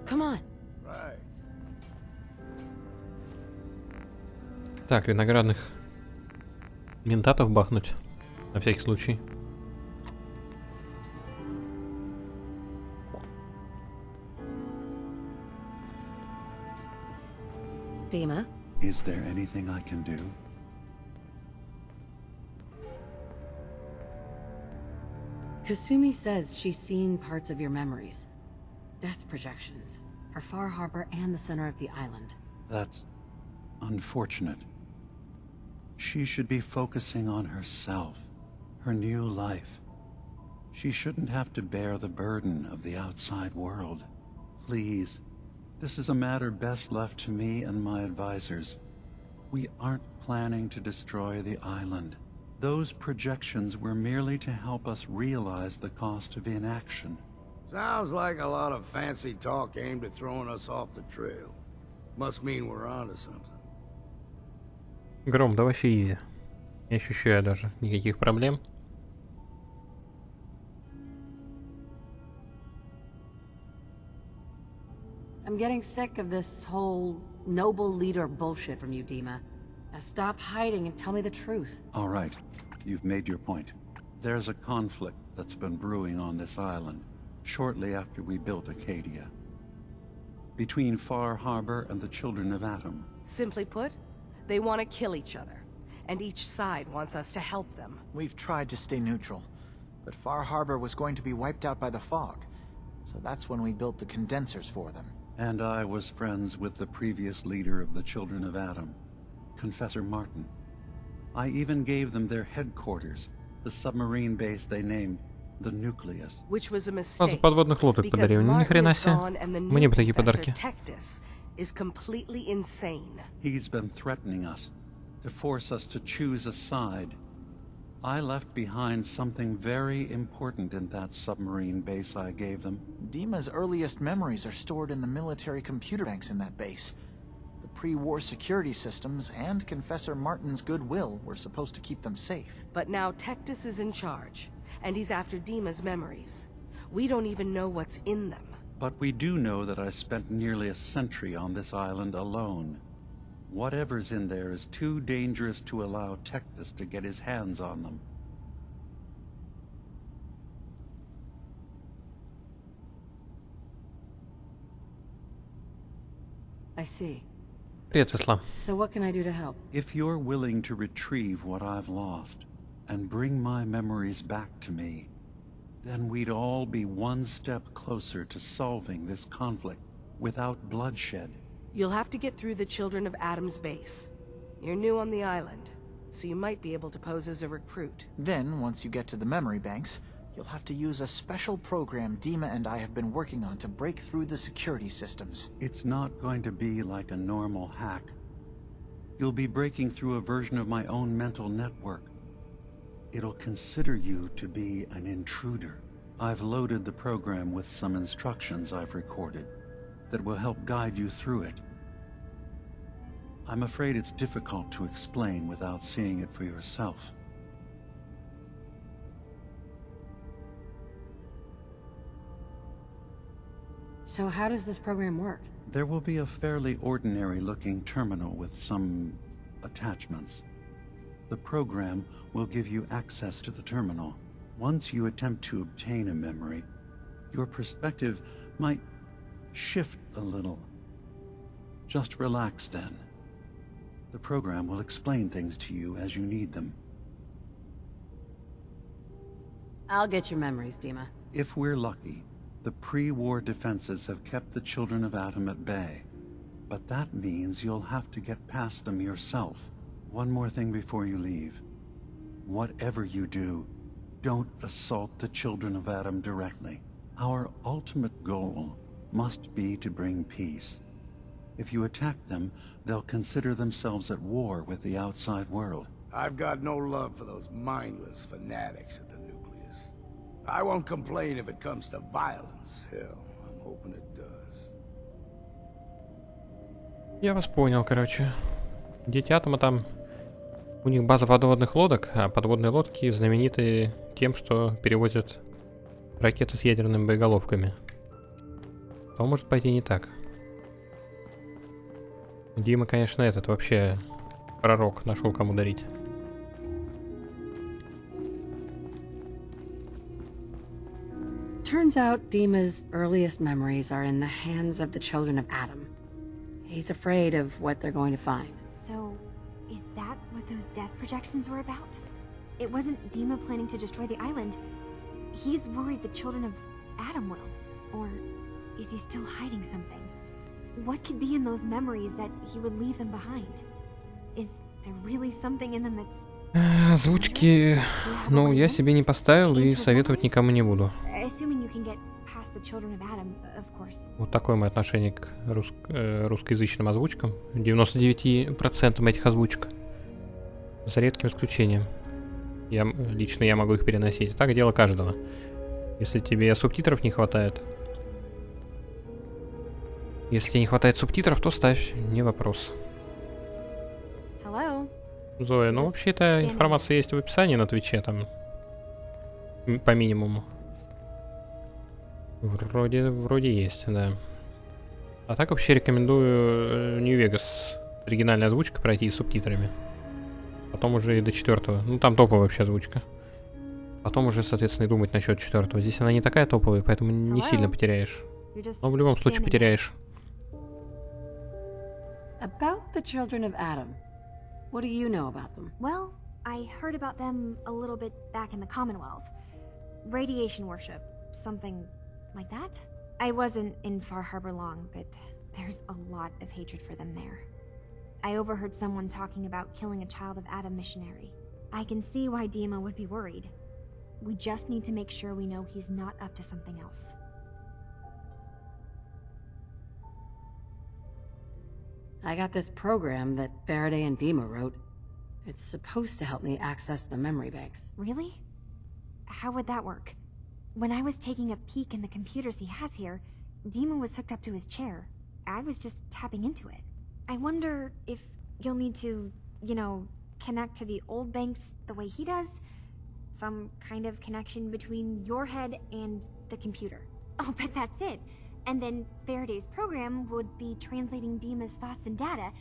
Come on. right. Так, виноградных ментатов бахнуть. На всякий случай. Dima, Is there anything I can do? Kasumi says she's seen parts of your memories. Death projections. For Far Harbor and the center of the island. That's unfortunate. She should be focusing on herself, her new life. She shouldn't have to bear the burden of the outside world. Please, this is a matter best left to me and my advisors. We aren't planning to destroy the island. Those projections were merely to help us realize the cost of inaction. Sounds like a lot of fancy talk aimed at throwing us off the trail. Must mean we're onto something. Гром, да вообще изи. Не ощущаю даже никаких проблем. I'm getting sick of this whole noble leader bullshit from you, Dima. Now stop hiding and tell me the truth. All right, you've made your point. There's a conflict that's been brewing on this island shortly after we built Acadia. Between Far Harbor and the Children of Atom. Simply put, they want to kill each other, and each side wants us to help them. We've tried to stay neutral, but Far Harbor was going to be wiped out by the fog, so that's when we built the condensers for them. And I was friends with the previous leader of the Children of Atom, Confessor Martin. I even gave them their headquarters, the submarine base they named the Nucleus. Which was a Базу mistake, подводных лодок because подарил. Ни хрена Martin is себе. gone and the Мне new бы такие Professor подарки. Tectus is completely insane. He's been threatening us, to force us to choose a side. I left behind something very important in that submarine base I gave them. Dima's earliest memories are stored in the military computer banks in that base. The pre-war security systems and Confessor Martin's goodwill were supposed to keep them safe. But now Tectus is in charge, and he's after Dima's memories. We don't even know what's in them. But we do know that I spent nearly a century on this island alone. Whatever's in there is too dangerous to allow Tectus to get his hands on them. I see. Привет, Ислам. So what can I do to help? If you're willing to retrieve what I've lost and bring my memories back to me, then we'd all be one step closer to solving this conflict without bloodshed. You'll have to get through the Children of Atom's base. You're new on the island, so you might be able to pose as a recruit. Then, once you get to the memory banks, you'll have to use a special program Dima and I have been working on to break through the security systems. It's not going to be like a normal hack. You'll be breaking through a version of my own mental network. It'll consider you to be an intruder. I've loaded the program with some instructions I've recorded that will help guide you through it. I'm afraid it's difficult to explain without seeing it for yourself. So how does this program work? There will be a fairly ordinary-looking terminal with some attachments. The program will give you access to the terminal. Once you attempt to obtain a memory, your perspective might shift a little. Just relax then. The program will explain things to you as you need them. I'll get your memories, Dima. If we're lucky, the pre-war defenses have kept the Children of Atom at bay. But that means you'll have to get past them yourself. One more thing before you leave. Whatever you do, Don't assault the children of Adam directly. Our ultimate goal must be to bring peace. If you attack them, they'll consider themselves at war with the outside world. I've got no love for those mindless fanatics at the nucleus. I won't complain if it comes to violence. Hell, I'm hoping it does. Я вас понял, короче. Дети Атома там... У них база подводных лодок, а подводные лодки знамениты тем, что перевозят ракеты с ядерными боеголовками. То может пойти не так. Дима, конечно, этот вообще пророк, нашел кому дарить. Turns out Dima's earliest memories are in the hands of the children of Adam. He's afraid of what they're going to find. So, is that what those death projections were about? It wasn't Dima planning to destroy the island. He's worried the children of Adam will. Or is he still hiding something? What could be in those memories that he would leave them behind? Is there really something in them that's... Озвучки, ну, я себе не поставил и советовать никому не буду. Вот такое мое отношение к русскоязычным озвучкам. 99% этих озвучек. За редким исключением. Лично я могу их переносить. Так дело каждого. Если тебе субтитров не хватает... Если тебе не хватает субтитров, то ставь, не вопрос. Зоя, ну вообще-то информация есть в описании на Твиче, там по минимуму. Вроде есть, да. А так вообще рекомендую New Vegas оригинальной озвучкой пройти и с субтитрами. Потом уже и до 4-го. Ну там топовая вообще озвучка. Потом уже, соответственно, и думать насчет 4-го. Здесь она не такая топовая, поэтому не сильно потеряешь. Но в любом случае потеряешь. About the children of Adam. What do you know about them? Well, I heard about them a little bit back in the Commonwealth. Radiation worship, something like that. I wasn't in Far Harbor long, but there's a lot of hatred for them there. I overheard someone talking about killing a child of Adam missionary. I can see why Dima would be worried. We just need to make sure we know he's not up to something else. I got this program that Faraday and Dima wrote. It's supposed to help me access the memory banks. Really? How would that work? When I was taking a peek in the computers he has here, Dima was hooked up to his chair. I was just tapping into it. I wonder if you'll need to, you know, connect to the old banks the way he does? Some kind of connection between your head and the computer. Oh, but that's it. And then Faraday's program would be translating Dima's thoughts and data,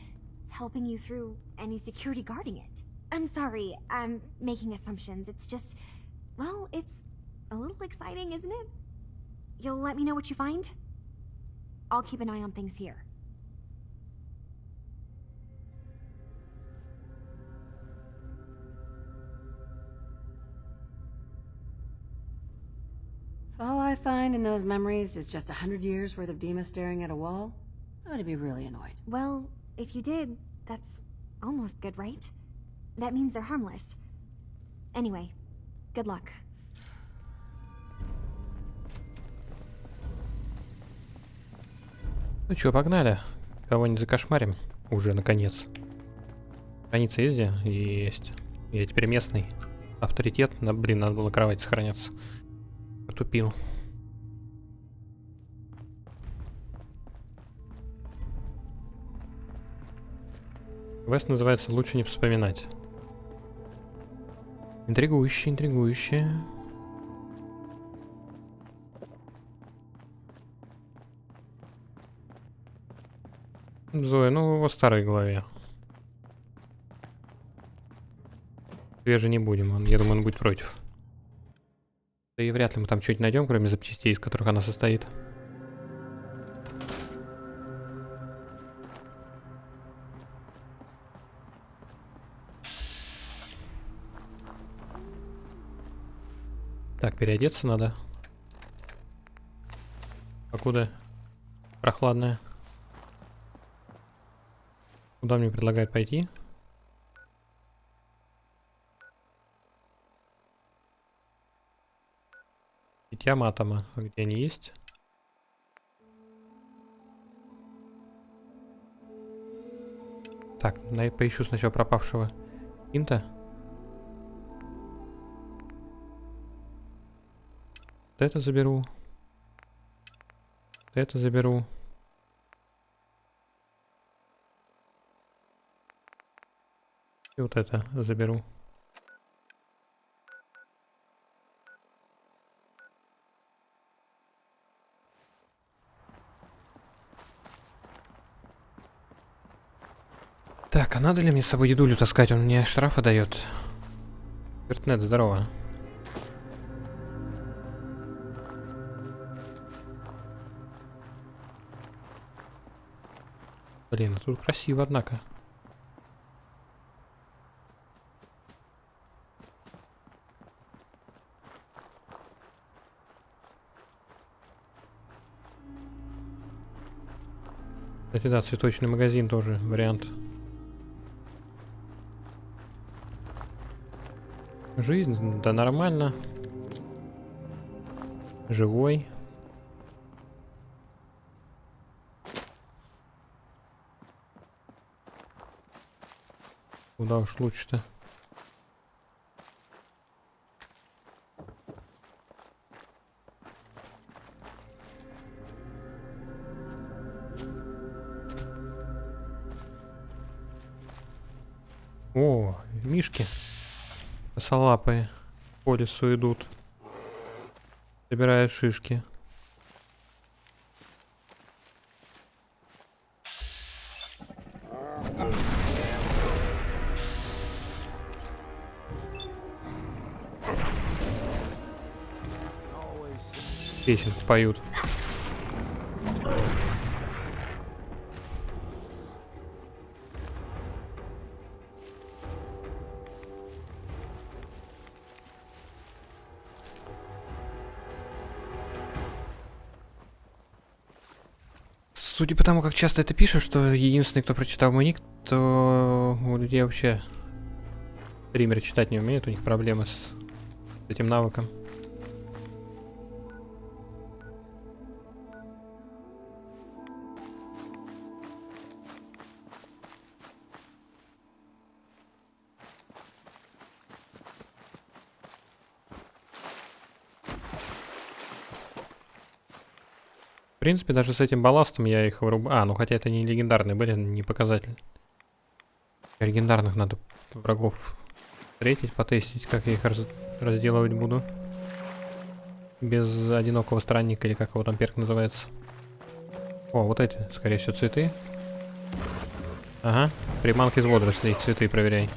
helping you through any security guarding it. I'm sorry, I'm making assumptions. It's just, well, it's a little exciting, isn't it? You'll let me know what you find? I'll keep an eye on things here. If all I find in those memories is just 100 years worth of Dima staring at a wall, I'm gonna be really annoyed. Well, if you did, that's almost good, right? That means they're harmless. Anyway, good luck. Ну чё, погнали. Кого-нибудь закошмарим. Уже, наконец. Страница есть где? Есть. Я теперь местный. Авторитет. Блин, надо было кровать сохраняться. Потупил. Квест называется «Лучше не вспоминать». Интригующе, интригующе. Зоя, ну его старой голове. Свежий не будем, я думаю, он будет против. Да и вряд ли мы там что-нибудь найдем, кроме запчастей, из которых она состоит. Так, переодеться надо. Покуда прохладная. Куда мне предлагают пойти? Битья матома. А где они есть? Так, поищу сначала пропавшего инта. Вот это заберу. Вот это заберу. И вот это заберу. Так, а надо ли мне с собой едулю таскать? Он мне штрафы дает. Вертнет, здорово. Блин, тут красиво, однако. Кстати, да, цветочный магазин тоже вариант. Жизнь, да нормально. Живой. Куда уж лучше-то? О, мишки. Косолапые по лесу идут. Собирают шишки. Песенку поют. Судя по тому, как часто это пишешь, что единственный, кто прочитал мой ник, то у людей вообще стримеры читать не умеют, у них проблемы с этим навыком. В принципе, даже с этим балластом я их вырубаю. А, ну хотя это не легендарные были, не показатель. Легендарных надо врагов встретить, потестить, как я их разделывать буду. Без одинокого странника, или как его там перк называется. О, вот эти, скорее всего, цветы. Ага, приманки из водорослей, цветы проверяй.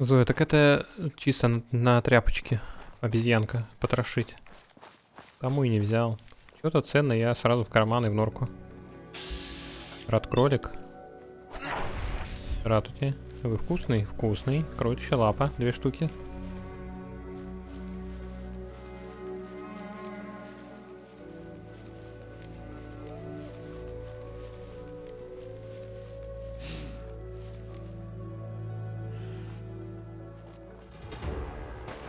Зоя, так это чисто на тряпочке обезьянка потрошить. Тому и не взял. Что-то ценное я сразу в карман и в норку. Рад кролик. Ратути. Вы вкусный? Вкусный. Кроличья лапа. 2 штуки.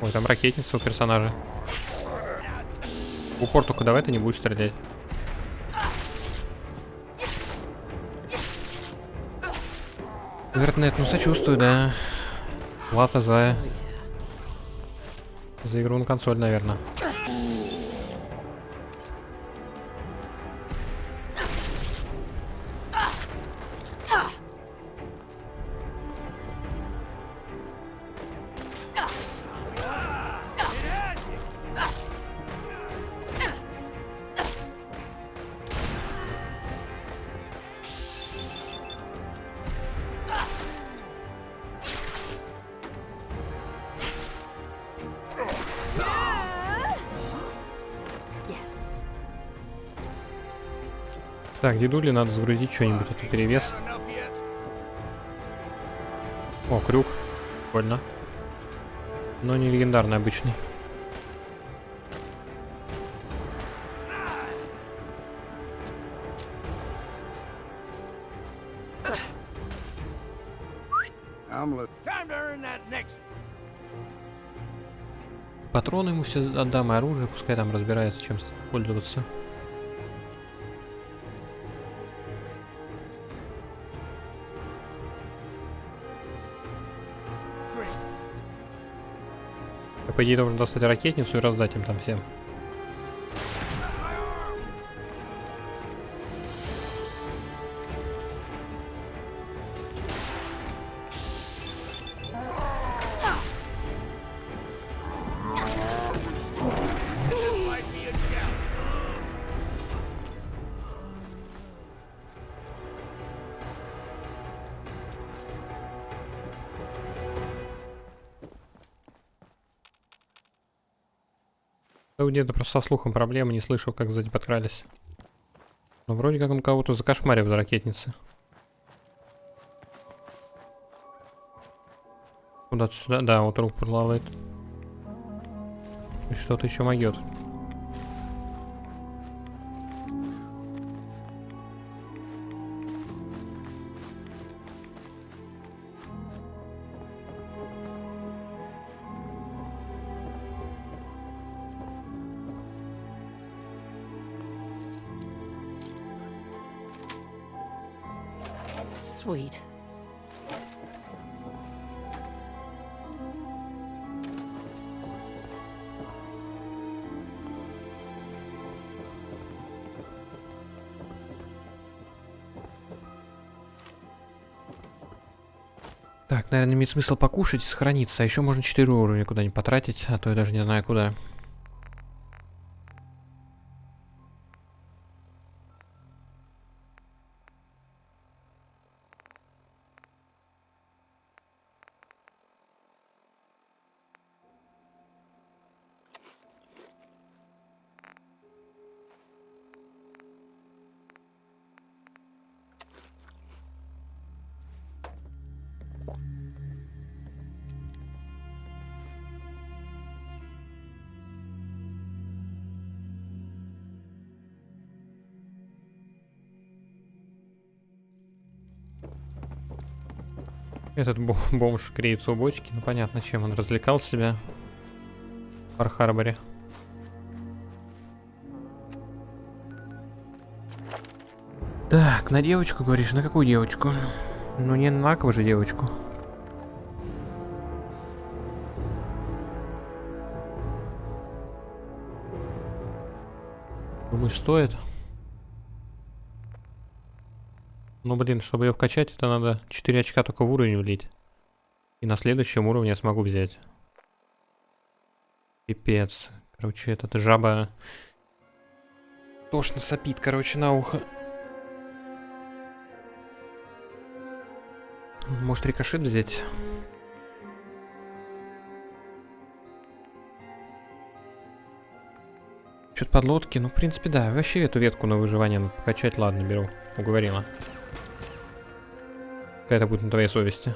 Ой, там ракетница у персонажа. В упор только давай ты не будешь стрелять. Вертнет, ну сочувствую, да. Лата за игру на консоль, наверное. Так, дедули надо загрузить что-нибудь, это перевес. О, крюк. Прикольно. Но не легендарный, обычный. Патроны ему все отдам, и оружие, пускай там разбирается, чем пользоваться. Я, по идее, должен достать ракетницу и раздать им там всем. Да где-то просто со слухом проблемы, не слышал, как сзади подкрались. Но вроде как он кого-то закошмарил до ракетницы. Куда-то сюда, да, вот труп плавает. И что-то еще могет. Sweet. Так, наверное, имеет смысл покушать и сохраниться. А еще можно 4 уровня куда-нибудь потратить, а то я даже не знаю куда. Этот бомж греется у бочки. Ну понятно, чем он развлекал себя в Фар-Харборе. Так, на девочку говоришь? На какую девочку? Ну не на кого же девочку. Думаешь, стоит? Ну блин, чтобы ее вкачать, это надо 4 очка только в уровень влить. И на следующем уровне я смогу взять. Пипец. Короче, эта жаба тошно сопит, короче, на ухо. Может, рикошет взять? Что-то подлодки. Ну, в принципе, да. Вообще эту ветку на выживание надо покачать. Ладно, беру. Уговорила. Какая-то будет на твоей совести.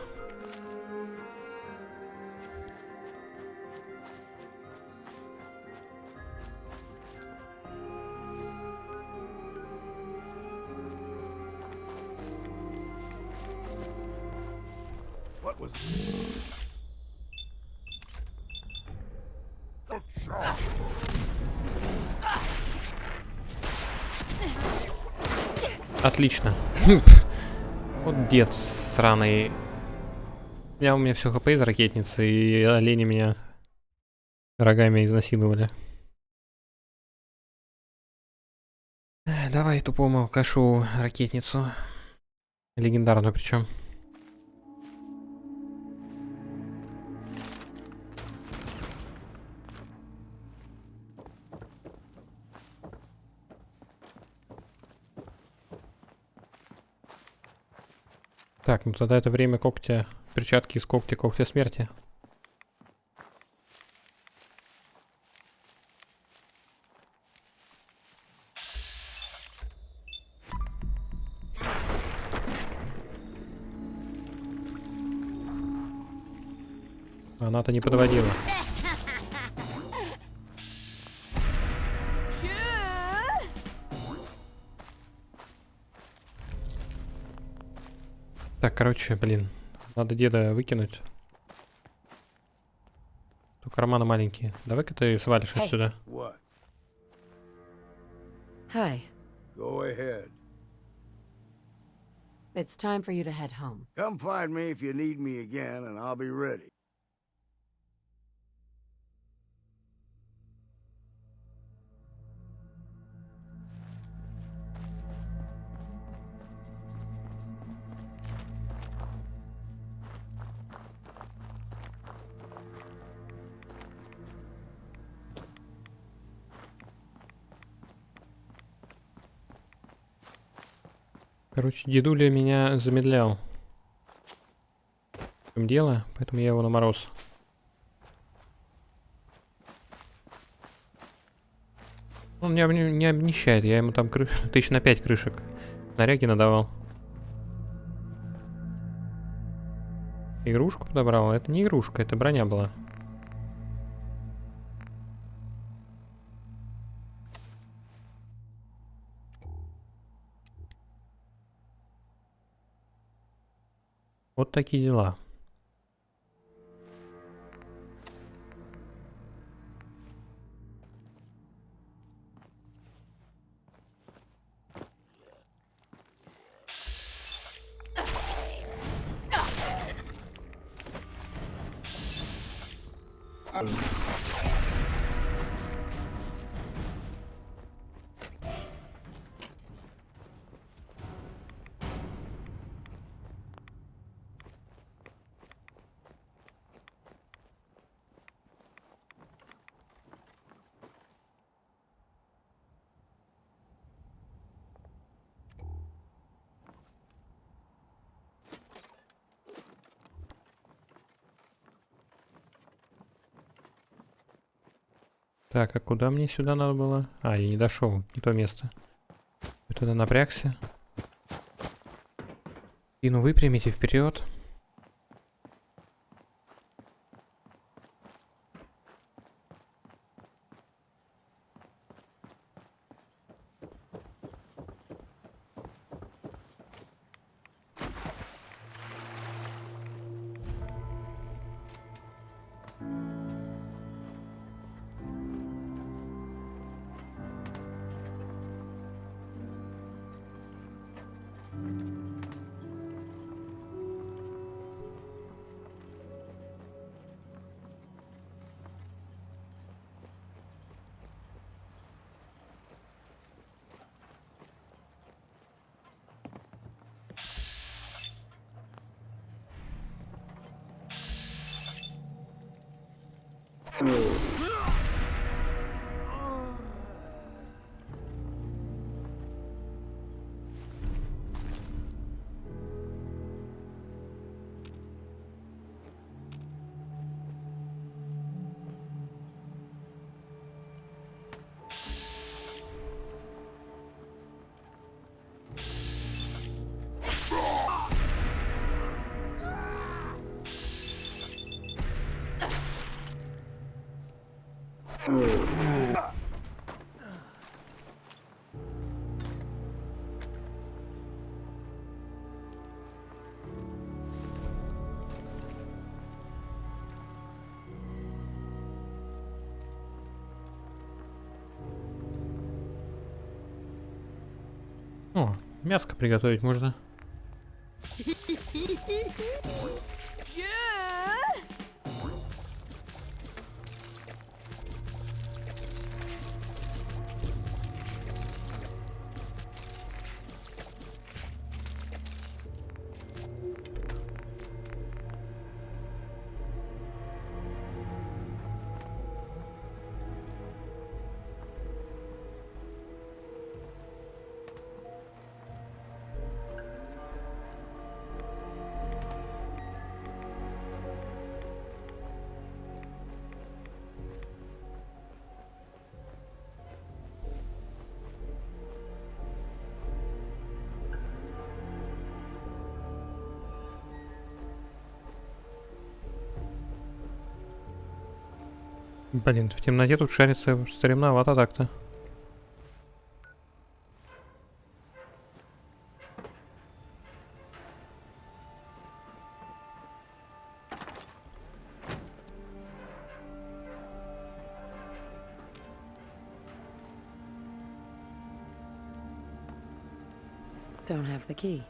Отлично. Вот дед сраный. У меня все хп из ракетницы, и олени меня рогами изнасиловали. Давай тупому кашу ракетницу. Легендарную причем. Так, ну тогда это время когтя, перчатки из когтя, когтя смерти. Она-то не подводила. Так, короче, блин. Надо деда выкинуть. То карманы маленькие. Давай-ка ты свалишь отсюда. What? Hi. Go ahead. It's time for you to head home. Come find me if you need me again, and I'll be ready. Короче, дедуля меня замедлял. В чем дело, поэтому я его на мороз. Он меня не обнищает, я ему там 1000 на 5 крышек снаряги надавал. Игрушку подобрал? Это не игрушка, это броня была. Вот такие дела. Так, а куда мне сюда надо было? А, я не дошел, не то место. Я туда напрягся. И ну выпрямите вперед. О, мяско приготовить можно. Блин, в темноте тут шарится стремновато так-то. Don't have the key.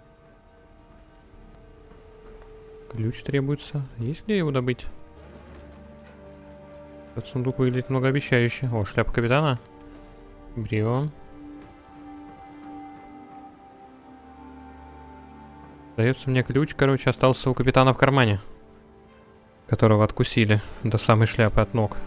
Ключ требуется. Есть где его добыть? Этот сундук выглядит многообещающе. О, шляпа капитана. Берем. Дается мне ключ, короче, остался у капитана в кармане, которого откусили до самой шляпы от ног.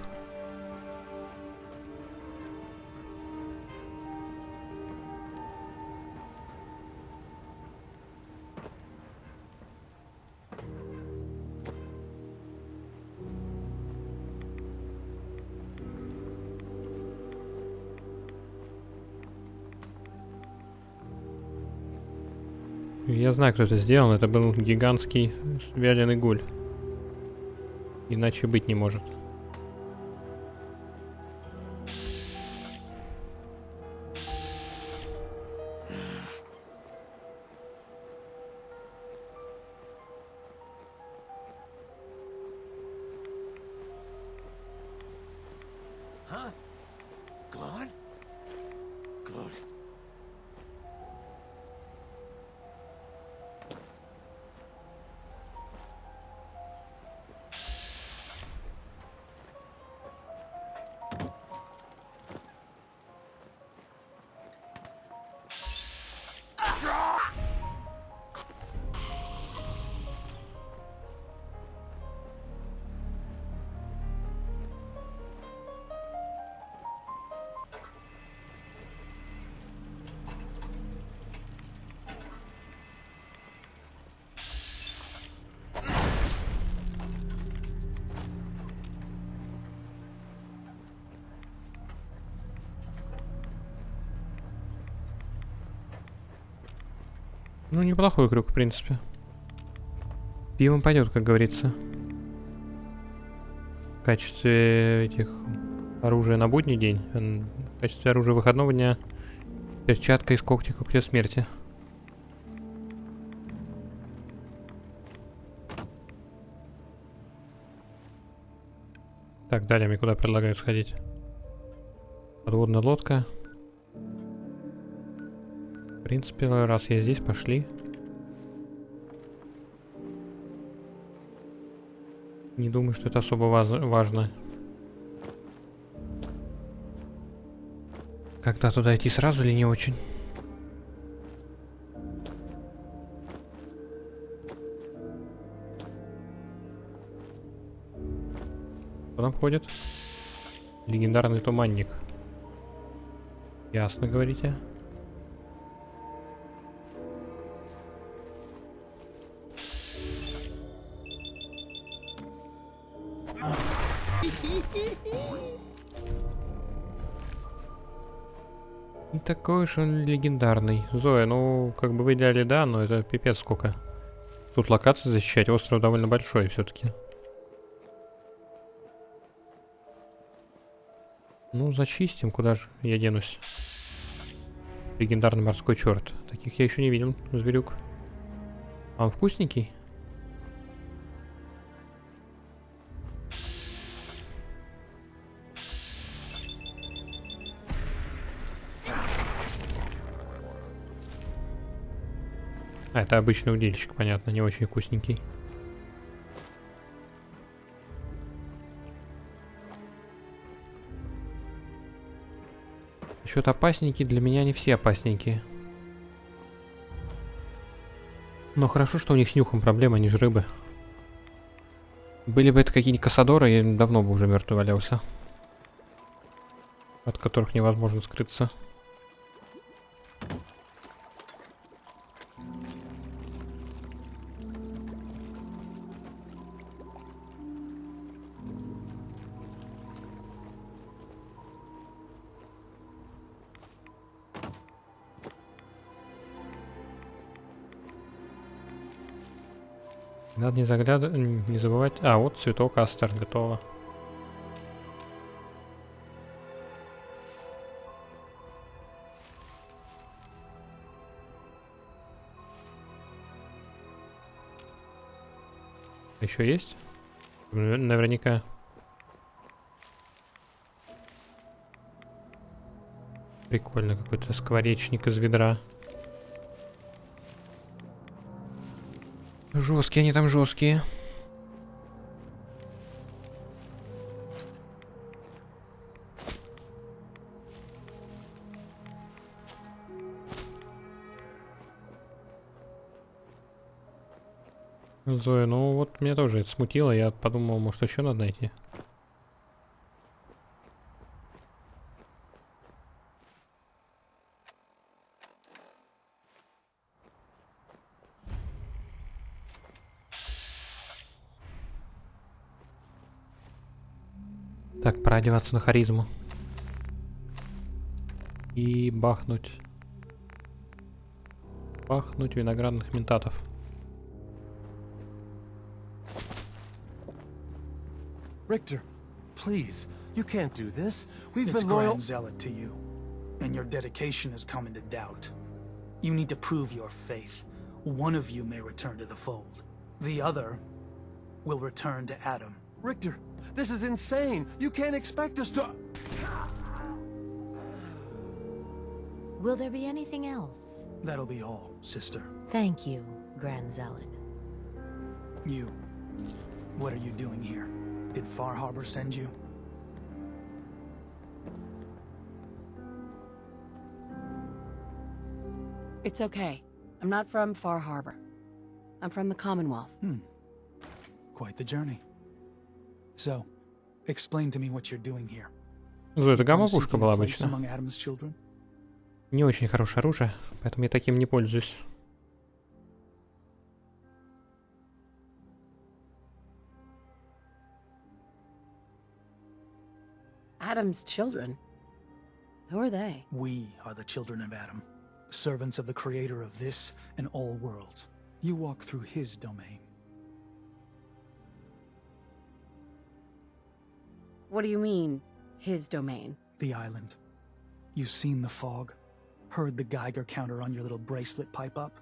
Я знаю, кто это сделал. Это был гигантский вяленый гуль. Иначе быть не может. Ну, неплохой крюк, в принципе. Пивом пойдет, как говорится. В качестве этих оружия на будний день. В качестве оружия выходного дня. Перчатка из когтя смерти. Так, далее мне куда предлагают сходить? Подводная лодка. В принципе, раз я здесь, пошли. Не думаю, что это особо важно. Когда туда идти сразу или не очень? Кто там ходит? Легендарный туманник. Ясно, говорите. Не такой уж он легендарный. Зоя, ну, как бы в идеале да, но это пипец сколько. Тут локации защищать, остров довольно большой все-таки. Ну, зачистим, куда же я денусь. Легендарный морской черт. Таких я еще не видел, зверюк. А он вкусненький? А, это обычный удильщик, понятно, не очень вкусненький. Насчет опасненькие, для меня не все опасненькие. Но хорошо, что у них с нюхом проблема, они же рыбы. Были бы это какие-нибудь кассадоры, я давно бы уже мертвый валялся. От которых невозможно скрыться. Надо не забывать. А, вот цветок астер, готово. Еще есть? Наверняка. Прикольно, какой-то скворечник из ведра. Жесткие они там, жесткие. Зоя, ну вот меня тоже это смутило. Я подумал, может еще надо найти. Так, пора одеваться на харизму. И бахнуть. Бахнуть виноградных ментатов. Richter, please, you can't do this. We've It's been loyal. Grand Zealot to you, and your dedication has come into doubt. You need to prove your faith. One of you may return to the fold. The other will return to Adam. Richter, this is insane. You can't expect us to... Will there be anything else? That'll be all, sister. Thank you, Grand Zealot. You, what are you doing here? Did Far Harbor send you? It's okay. I'm not from Far Harbor. I'm from the Commonwealth. Quite the journey. So, explain to me what you're doing here. Зоя, это гамма-пушка была Place обычно. among Adam's children? Не очень хорошее оружие, поэтому я таким не пользуюсь. Adam's children? Who are they? We are the children of Adam, servants of the creator of this and all worlds. You walk through his domain. What do you mean, his domain? The island. You've seen the fog? Heard the Geiger counter on your little bracelet pipe up?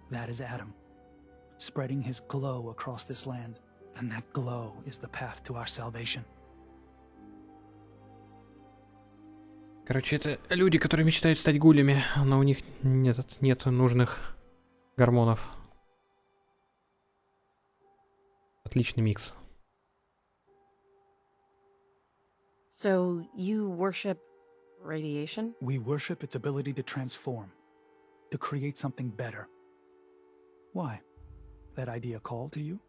That is Adam, spreading his glow across this land. And that glow is the path to our salvation. Короче, это люди, которые мечтают стать гулями, но у них нет нужных гормонов. Отличный микс. So, you worship radiation? We worship its ability to transform, to create something better. Why? That idea call to you?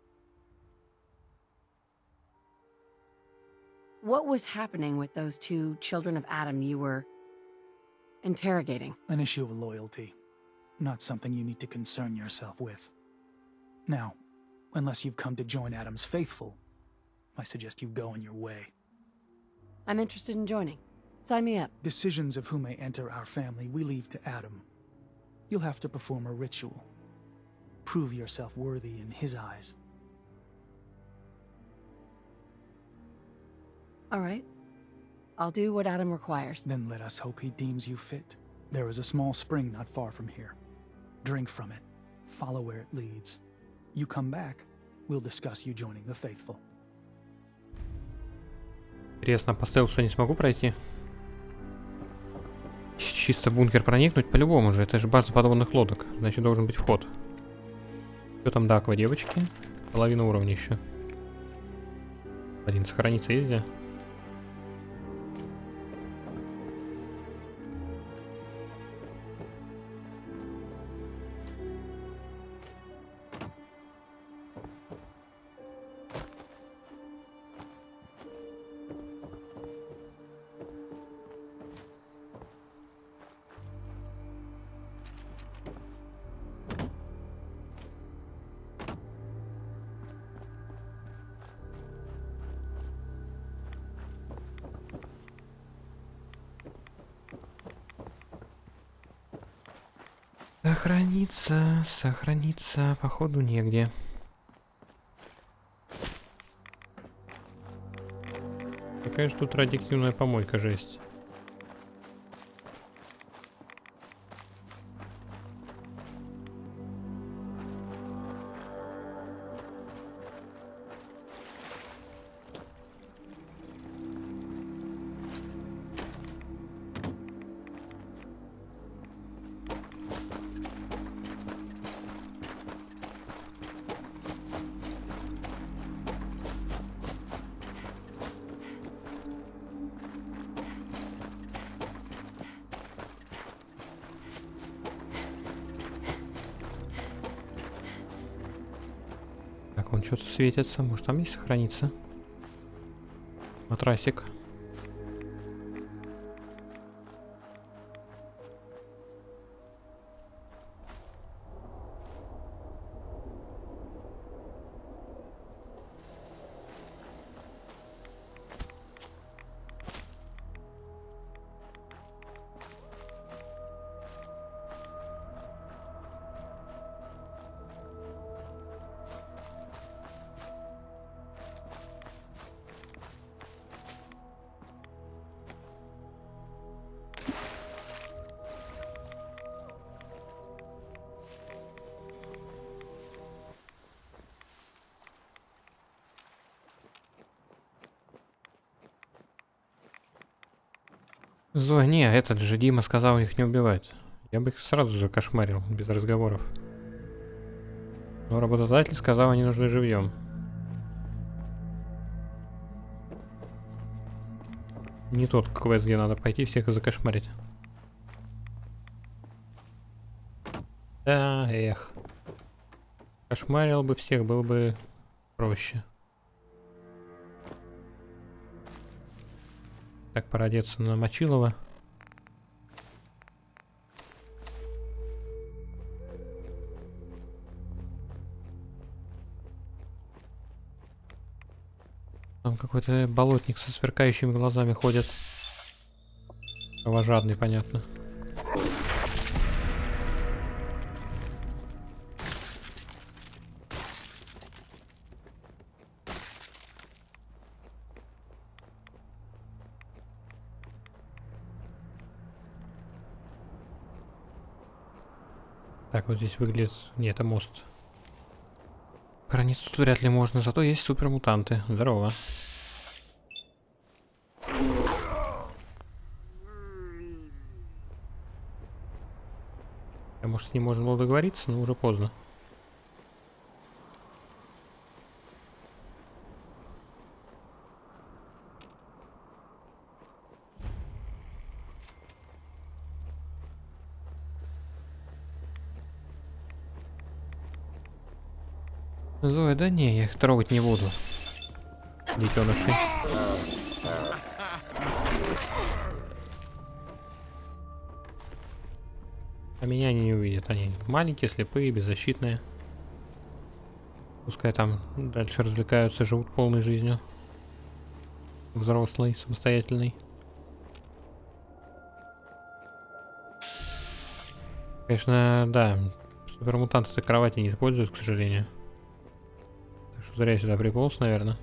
What was happening with those two children of Adam you were interrogating? An issue of loyalty. Not something you need to concern yourself with. Now, unless you've come to join Adam's faithful, I suggest you go on your way. I'm interested in joining. Sign me up. Decisions of who may enter our family we leave to Adam. You'll have to perform a ritual. Prove yourself worthy in his eyes. All right. I'll do what Adam requires. Then let us hope he deems you fit. There is a small spring not far from here. Drink from it. Follow where it leads. You come back, we'll discuss you joining the faithful. Интересно, по стелсу не смогу пройти? Чисто в бункер проникнуть по-любому же. Это же база подводных лодок. Значит, должен быть вход. Что там до аква, девочки? Половина уровня еще. Блин, сохраниться есть где? Сохраниться, походу, негде. Какая же тут радиоактивная помойка, жесть. что-то светится. Может, там есть сохранится? Матрасик. Зоя, не, этот же Дима сказал их не убивать. Я бы их сразу закошмарил, без разговоров. Но работодатель сказал, они нужны живьем. Не тот квест, где надо пойти всех и закошмарить. Да, эх. Кошмарил бы всех, было бы проще. Так, пора одеться на Мочилова. Там какой-то болотник со сверкающими глазами ходит. Кровожадный, понятно. Так, вот здесь выглядит... Нет, это мост. Границу тут вряд ли можно, зато есть супермутанты. Здорово. А может, с ним можно было договориться, но уже поздно. Зоя, да не, я их трогать не буду. Детеныши. А меня они не увидят. Они маленькие, слепые, беззащитные. Пускай там дальше развлекаются, живут полной жизнью. Взрослый, самостоятельный. Конечно, да. Супермутанты-то кровати не используют, к сожалению. Так что зря я сюда приполз, наверное.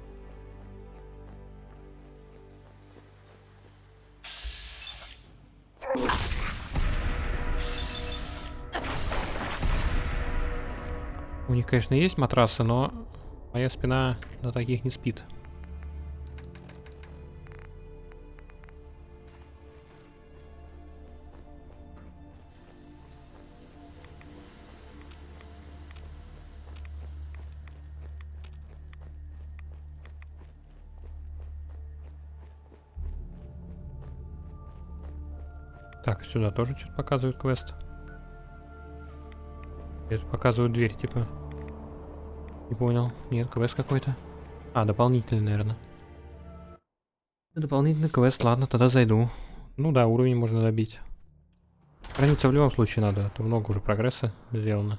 У них, конечно, есть матрасы, но моя спина на таких не спит. Так, сюда тоже что-то показывает квест. Это показывают дверь, типа. Не понял. Нет, квест какой-то. А, дополнительный, наверное. Дополнительный квест, ладно, тогда зайду. Ну да, уровень можно добить. Храниться в любом случае надо, а то много уже прогресса сделано.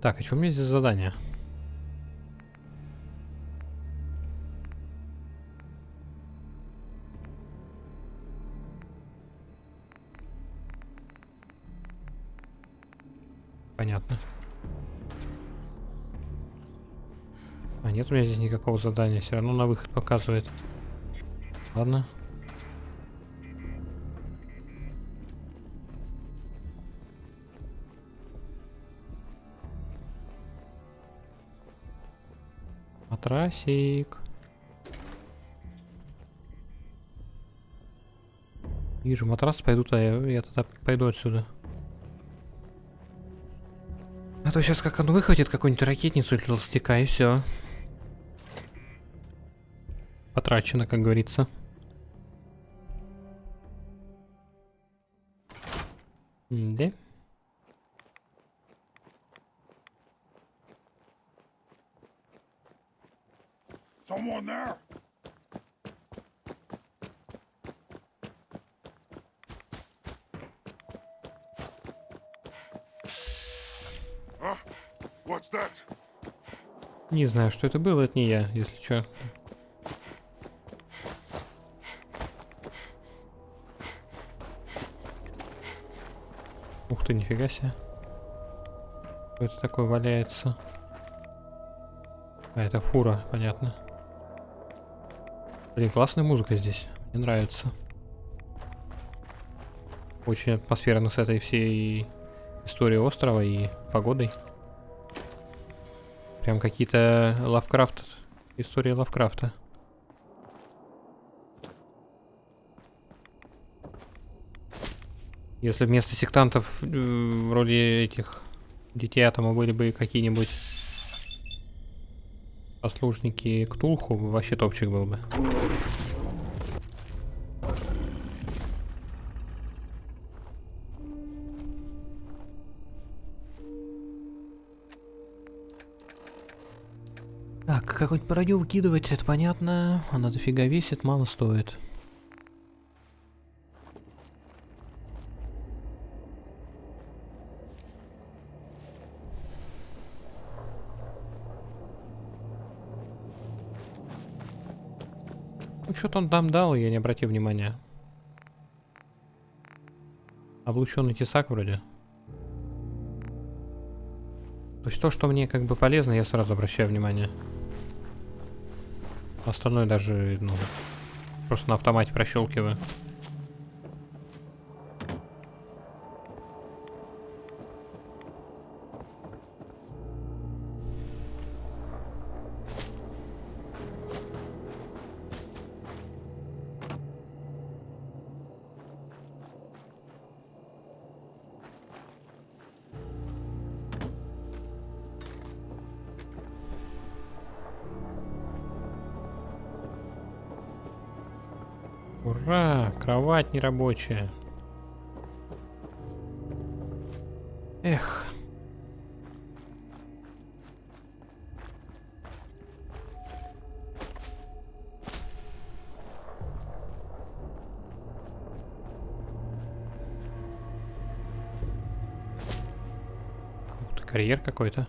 Так, а что у меня здесь задание? Понятно. А нет у меня здесь никакого задания, все равно на выход показывает. Ладно. Матрасик. Вижу матрас, пойду, я тогда пойду отсюда. А то сейчас как он выхватит какую-нибудь ракетницу или толстяка, и все. Потрачено, как говорится. Да? Someone there? Huh? What's that? Не знаю, что это было, это не я, если что. Ух ты, нифига себе. Что это такое валяется? А, это фура, понятно. Блин, классная музыка здесь. Мне нравится. Очень атмосферно с этой всей историей острова и погодой. Прям какие-то Лавкрафт, истории Лавкрафта. Если вместо сектантов вроде этих детей атома были бы какие-нибудь послушники Ктулху, вообще топчик был бы. Так, какой-нибудь радио выкидывать, это понятно. Она дофига весит, мало стоит. Ну, что-то он там дал, я не обратил внимания. Облученный тесак вроде. То есть то, что мне как бы полезно, я сразу обращаю внимание. Остальное даже, ну, просто на автомате прощелкиваю. Ура! Кровать нерабочая. Эх. Ух ты, карьер какой-то.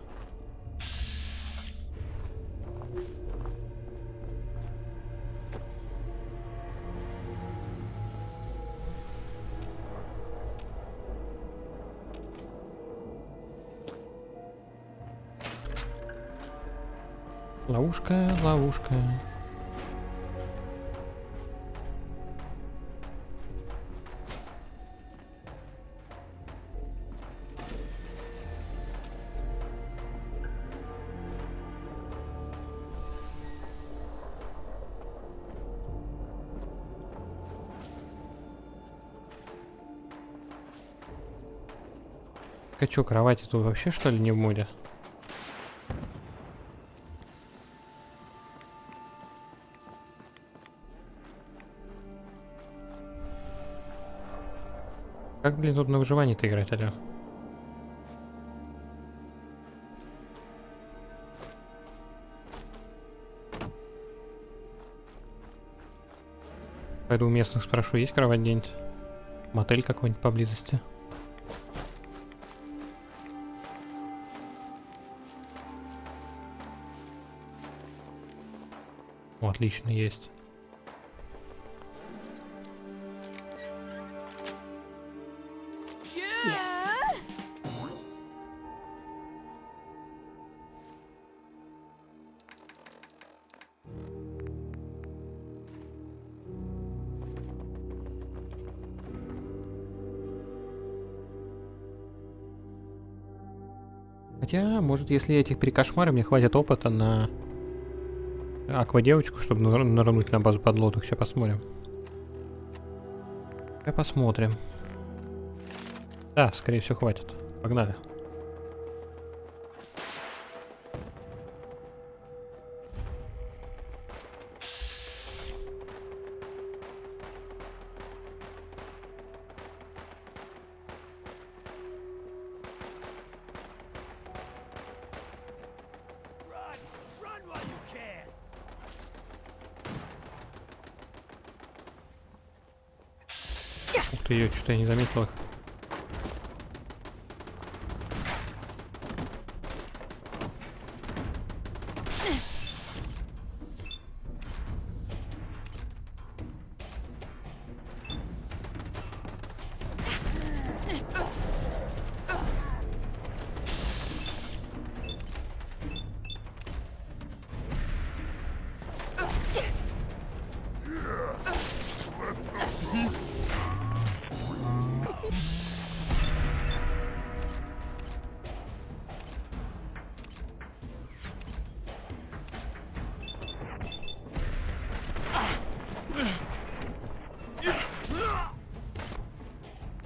Ловушка, ловушка. А чё, кровать тут вообще что ли не в моде? Как, блин, тут на выживание-то играть, алё? Пойду у местных спрошу, есть кровать где-нибудь? Мотель какой-нибудь поблизости? О, отлично, есть. Хотя, может, если я этих перекошмарю, мне хватит опыта на аквадевочку, чтобы нырнуть на базу подлодок. Сейчас посмотрим. Сейчас посмотрим. Да, скорее всего, хватит. Погнали. ты ее, что-то я не заметил их.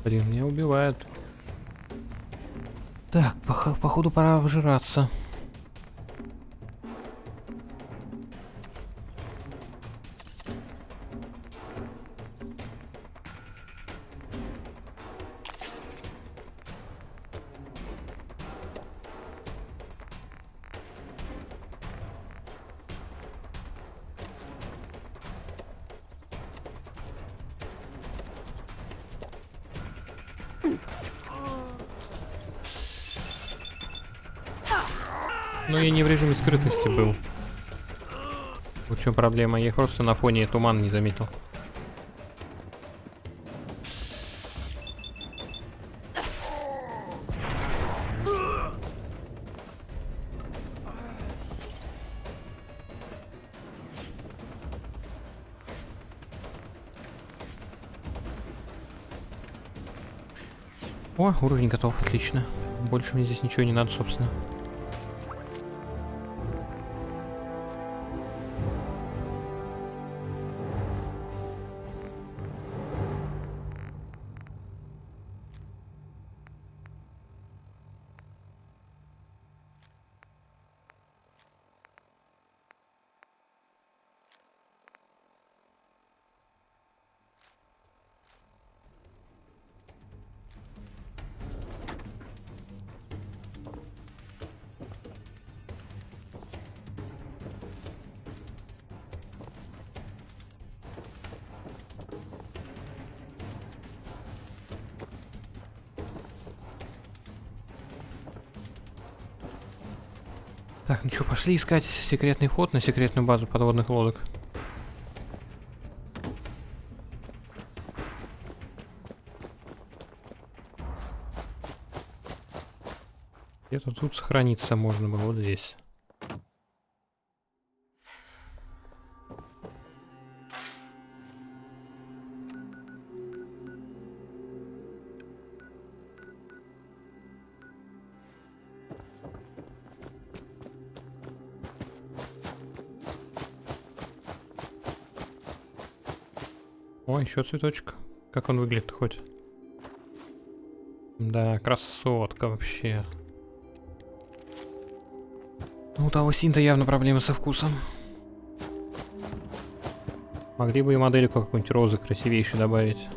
Блин, меня убивают. Так, походу пора обжираться. Но я не в режиме скрытности был. Вот в чем проблема, я их просто на фоне тумана не заметил. О, уровень готов, отлично. Больше мне здесь ничего не надо, собственно. Так, ну что, пошли искать секретный вход на секретную базу подводных лодок. Где-то тут сохраниться можно было, вот здесь. О, еще цветочек. Как он выглядит хоть? Да, красотка вообще. Ну, у того синта явно проблемы со вкусом. Могли бы и модельку какую-нибудь розы красивейшую добавить.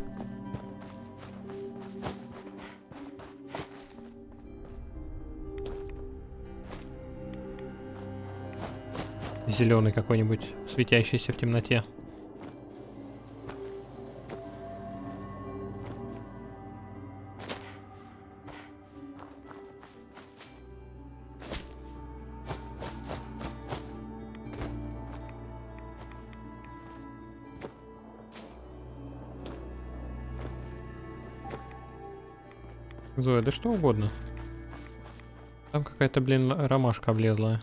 Зеленый какой-нибудь, светящийся в темноте. Зоя, да что угодно. Там какая-то, блин, ромашка облезлая.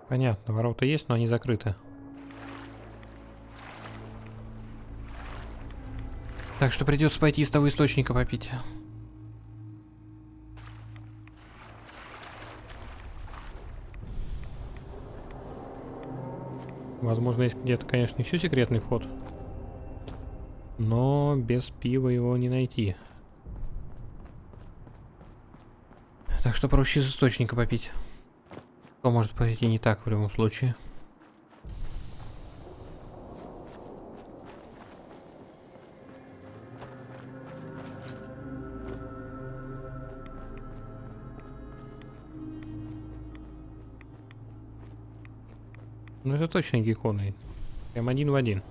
Понятно, ворота есть, но они закрыты. Так что придется пойти из того источника попить. Возможно, есть где-то, конечно, еще секретный вход. Но без пива его не найти. Так что проще из источника попить. Что может пойти не так в любом случае. Ну это точно гекконы. Прям один в один.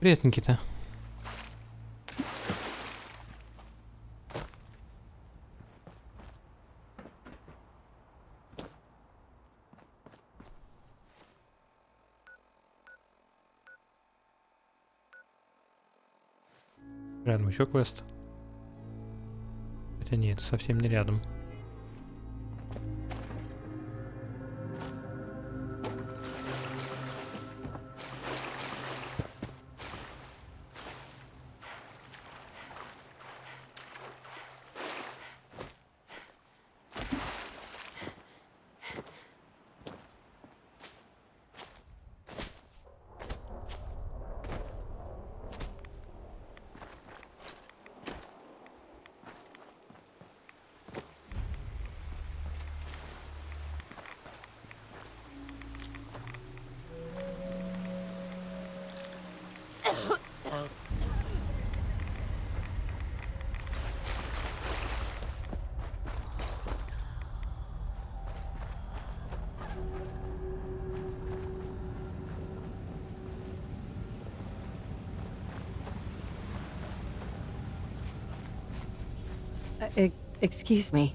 Привет, Никита. Рядом еще квест. Хотя нет, это совсем не рядом. Excuse me.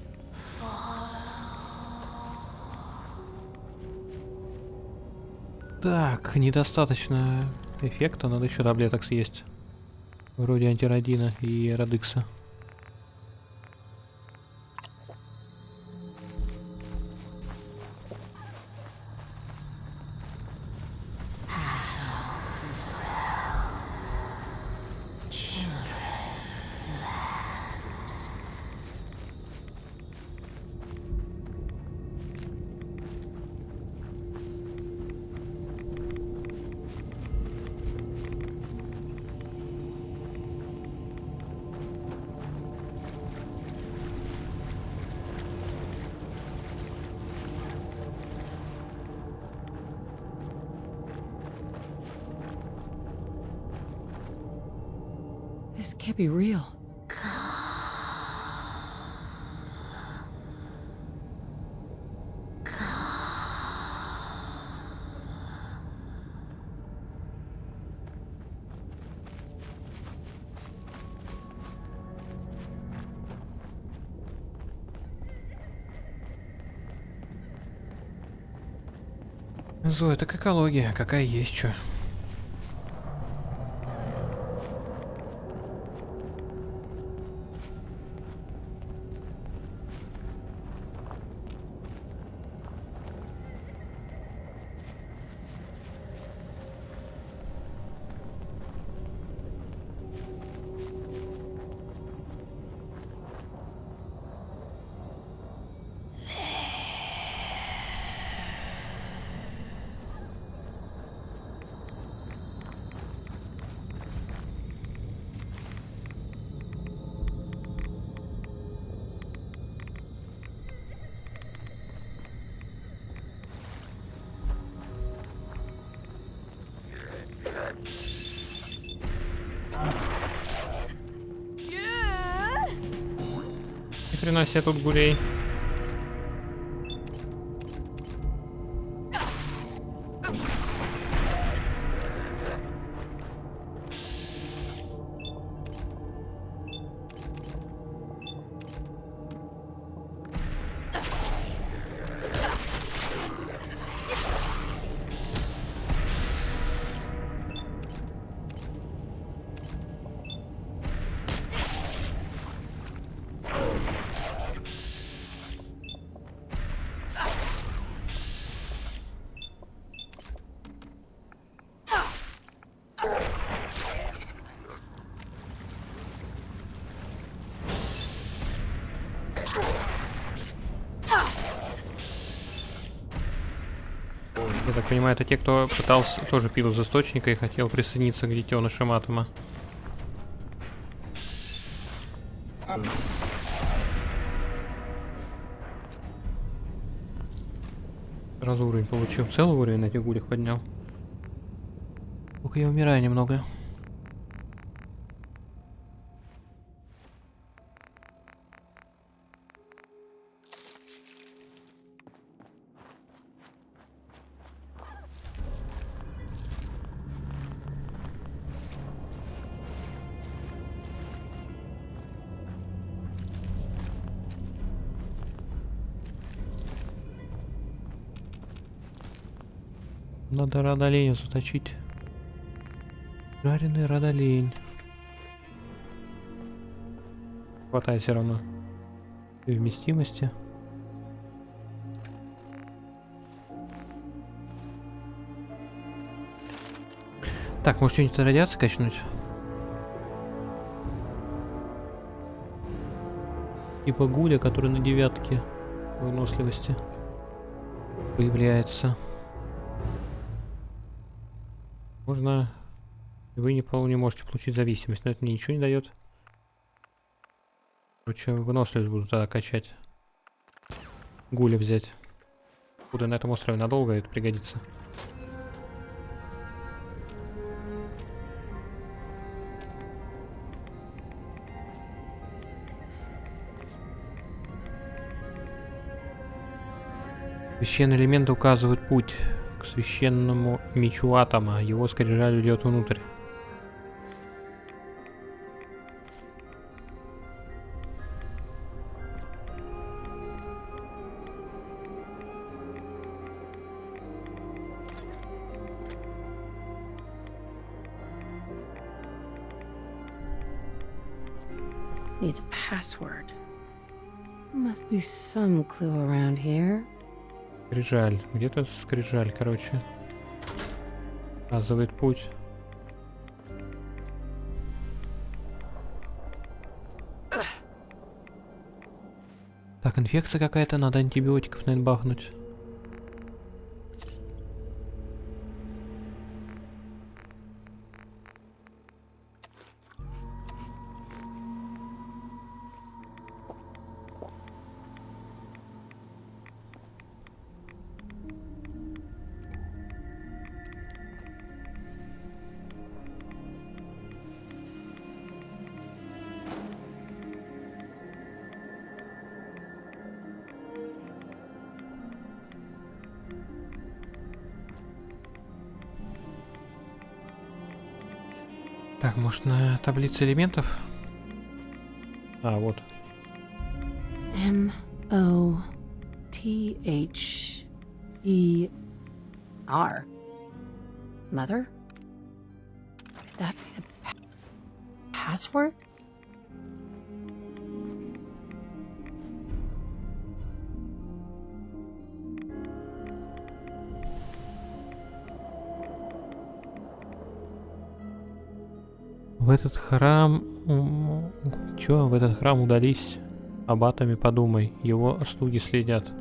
Так, недостаточно эффекта, надо еще таблеток съесть. Вроде антирадина и радикса. This can't be real. Зо, это как экология, какая есть чё. Ни хрена себе тут гулей. Я так понимаю, это те, кто пытался, тоже пил из источника и хотел присоединиться к детенышам атома. Сразу уровень получил. Целый уровень на этих гулях поднял. Только я умираю немного. Надо радоленя заточить. Жареный радолень. Хватает все равно и вместимости. Так, может что-нибудь радиации качнуть? Типа гуля, который на 9 выносливости появляется. Можно... Вы не можете получить зависимость, но это мне ничего не дает. Короче, выносливость буду тогда качать. Гуля взять. Буду на этом острове надолго, это пригодится. Священные элементы указывают путь к священному мечу атома. Его скрижаль идет внутрь. Needs a password. Must be some clue around here. Скрижаль. Где-то скрижаль, короче. Указывает путь. Так, инфекция какая-то, надо антибиотиков, наверное, бахнуть. Так, может на таблице элементов? А, вот. M-O-T-H-E-R. Mother? That's the password? В этот храм... Чё? В этот храм удались. Об атоме подумай. Его слуги следят.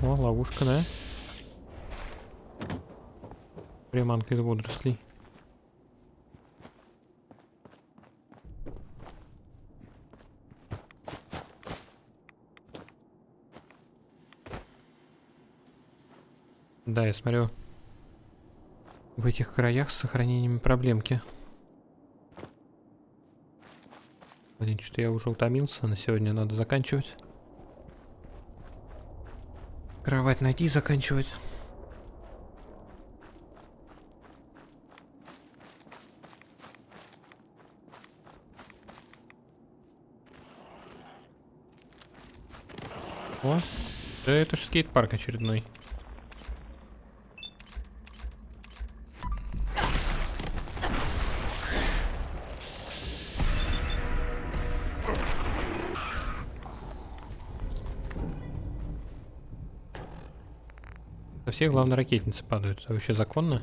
О, ловушка, да? Приманка из водорослей. Да, я смотрю, в этих краях с сохранением проблемки. Блин, что-то я уже утомился, на сегодня надо заканчивать. Кровать найти и заканчивать. О, да это ж скейт-парк очередной. Со всех, главное, ракетницы падают. Это вообще законно?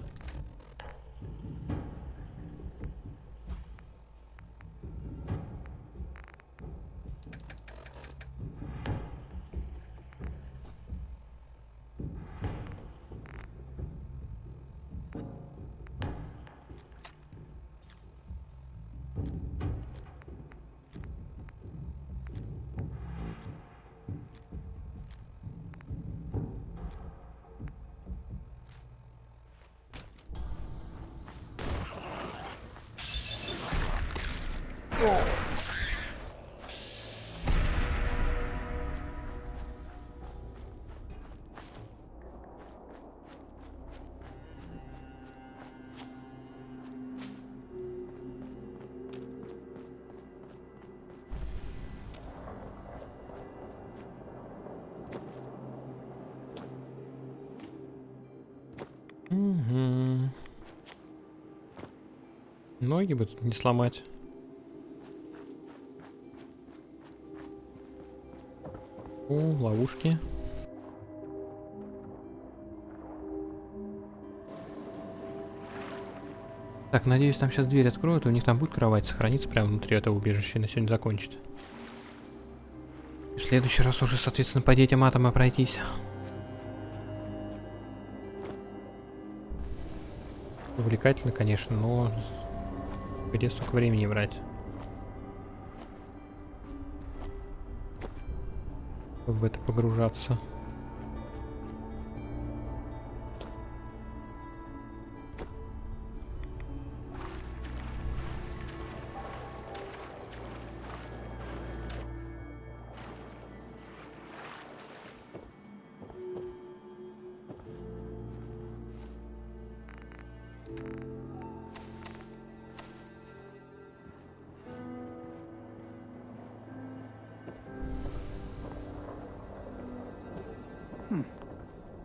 Угу. Ноги бы тут не сломать. О, ловушки. Так, надеюсь, там сейчас дверь откроют, и у них там будет кровать сохраниться прямо внутри этого убежища и на сегодня закончить. В следующий раз уже, соответственно, по детям атома пройтись. Увлекательно, конечно, но где столько времени брать? Чтобы в это погружаться.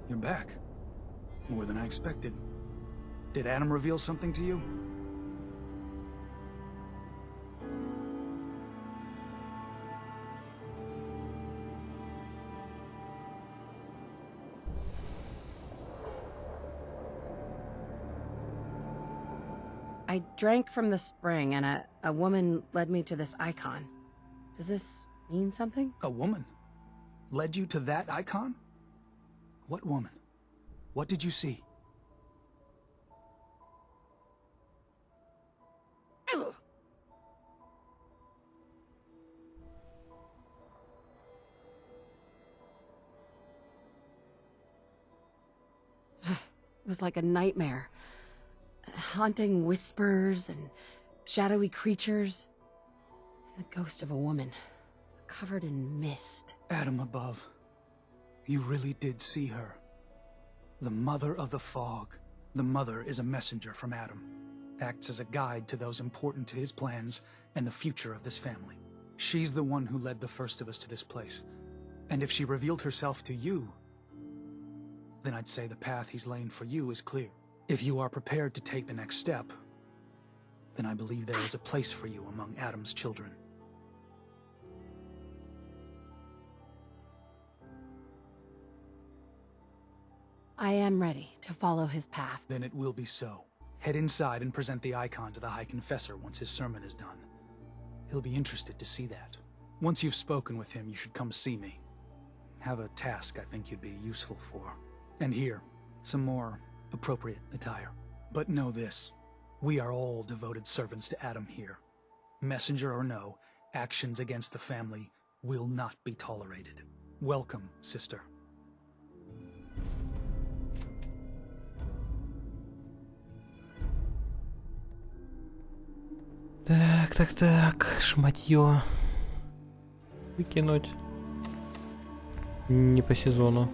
You're back. More than I expected. Did Adam reveal something to you? I drank from the spring, and a woman led me to this icon. Does this mean something? A woman? Led you to that icon? What woman? What did you see? It was like a nightmare. Haunting whispers and shadowy creatures. And the ghost of a woman, covered in mist. Adam above. You really did see her. The Mother of the Fog. The Mother is a messenger from Adam. Acts as a guide to those important to his plans and the future of this family. She's the one who led the first of us to this place. And if she revealed herself to you, then I'd say the path he's laying for you is clear. If you are prepared to take the next step, then I believe there is a place for you among Adam's children. I am ready to follow his path. Then it will be so. Head inside and present the icon to the High Confessor once his sermon is done. He'll be interested to see that. Once you've spoken with him, you should come see me. Have a task I think you'd be useful for. And here, some more appropriate attire. But know this, we are all devoted servants to Adam here. Messenger or no, actions against the family will not be tolerated. Welcome, sister. Так, шматье. Выкинуть. Не по сезону.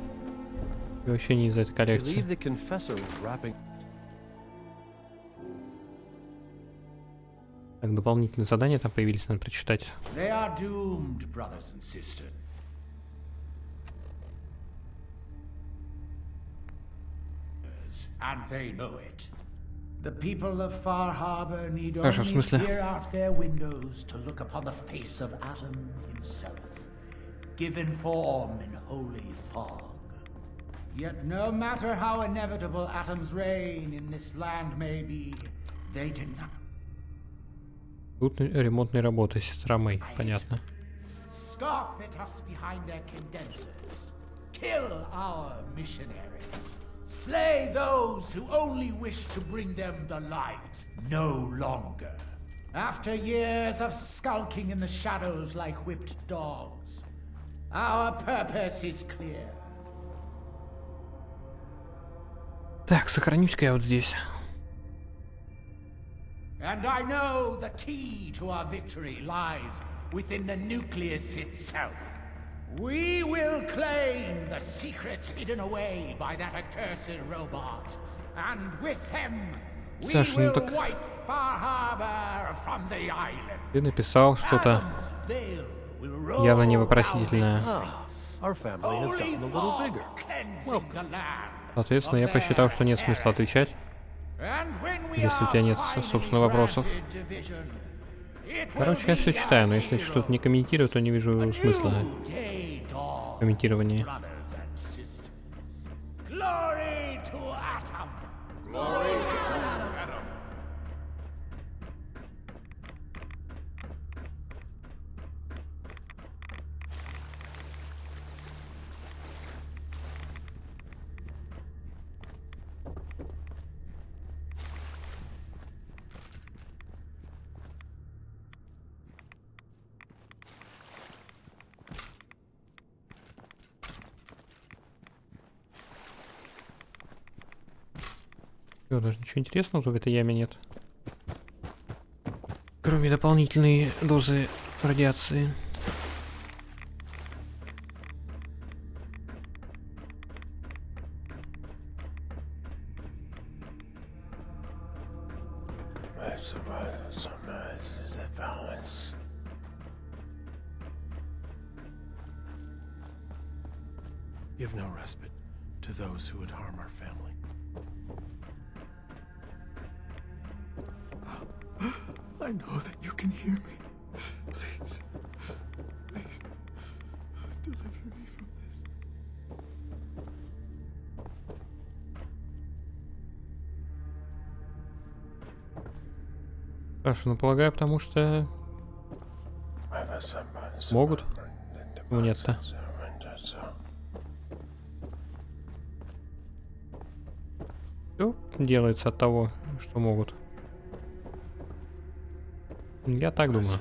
И вообще не из этой коллекции. Так, дополнительные задания там появились, надо прочитать. They are doomed, brothers and sisters. traitors, and they know it. The people of Far Harbor need Хорошо, в only смысле? peer out their windows to look upon the face of Adam himself, given form in holy fog. Yet no matter how inevitable Adam's reign in this land may be, they deny. Тут ремонтные работы, сестра Мэй, понятно. Scoff at us behind their condensers. Kill our missionaries. Slay those who only wish to bring them the light no longer. After years of skulking in the shadows like whipped dogs, our purpose is clear. Так, сохранюсь-ка я вот здесь. And I know the key to our victory lies within the nucleus itself. We will claim the secrets hidden away by that accursed robot, and with them we Саша, ну will так wipe Far Harbor from the island. ты написал что-то явно не вопросительное. Our family has gotten a little bigger. Welcome. Соответственно, я посчитал, что нет смысла отвечать, если у тебя нет, собственно, вопросов. Короче, я все читаю, но если что-то не комментирую, то не вижу смысла комментирования. Glory to Atom. Glory to Atom. Всё, даже ничего интересного в этой яме нет. Кроме дополнительной дозы радиации. Give no respite to those who would harm our family. I know that you can hear me. Please. Please. Deliver me from this. Саша, ну полагаю, потому что могут? Ну нет-то. Все делается от того, что могут. Я так думаю.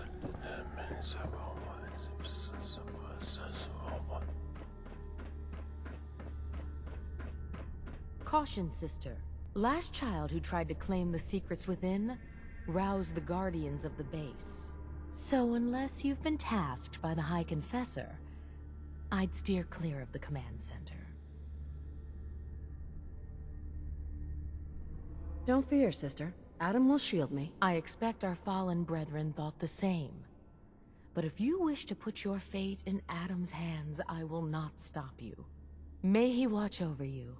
Caution, sister. Last child who tried to claim the secrets within roused the guardians of the base. So unless you've been tasked by the High Confessor, I'd steer clear of the command center. Don't fear, sister. Adam will shield me. I expect our fallen brethren thought the same. But if you wish to put your fate in Adam's hands, I will not stop you. May he watch over you.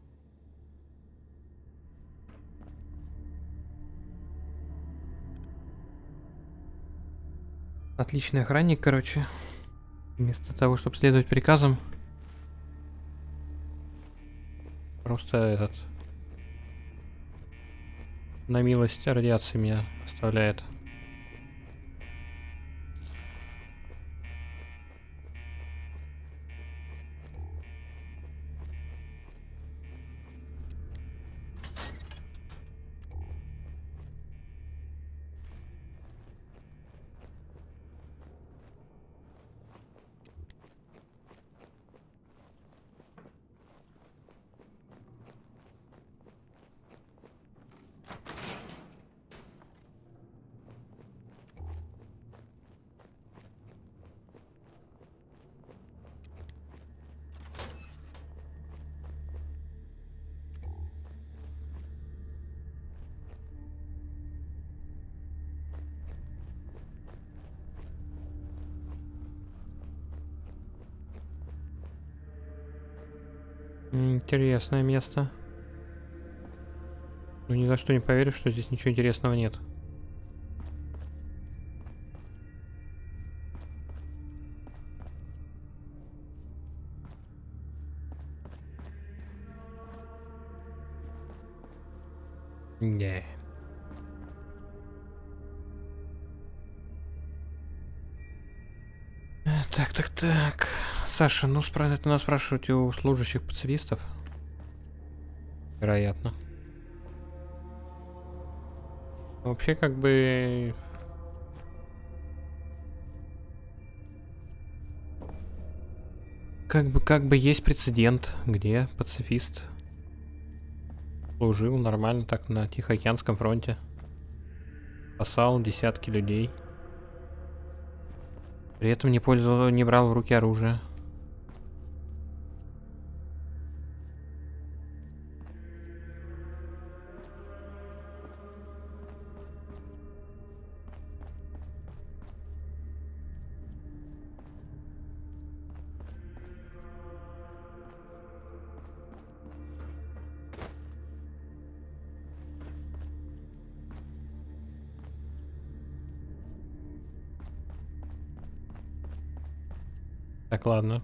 Отличный охранник, короче. Вместо того, чтобы следовать приказам, просто на милость радиации меня оставляет. Интересное место. Ну ни за что не поверю, что здесь ничего интересного нет. Не. Так. Саша, ну это надо спрашивать у служащих пацифистов. Вероятно. Вообще, как бы... Как бы есть прецедент, где пацифист служил нормально так на Тихоокеанском фронте. Спасал десятки людей. При этом не брал в руки оружие. Так, ладно.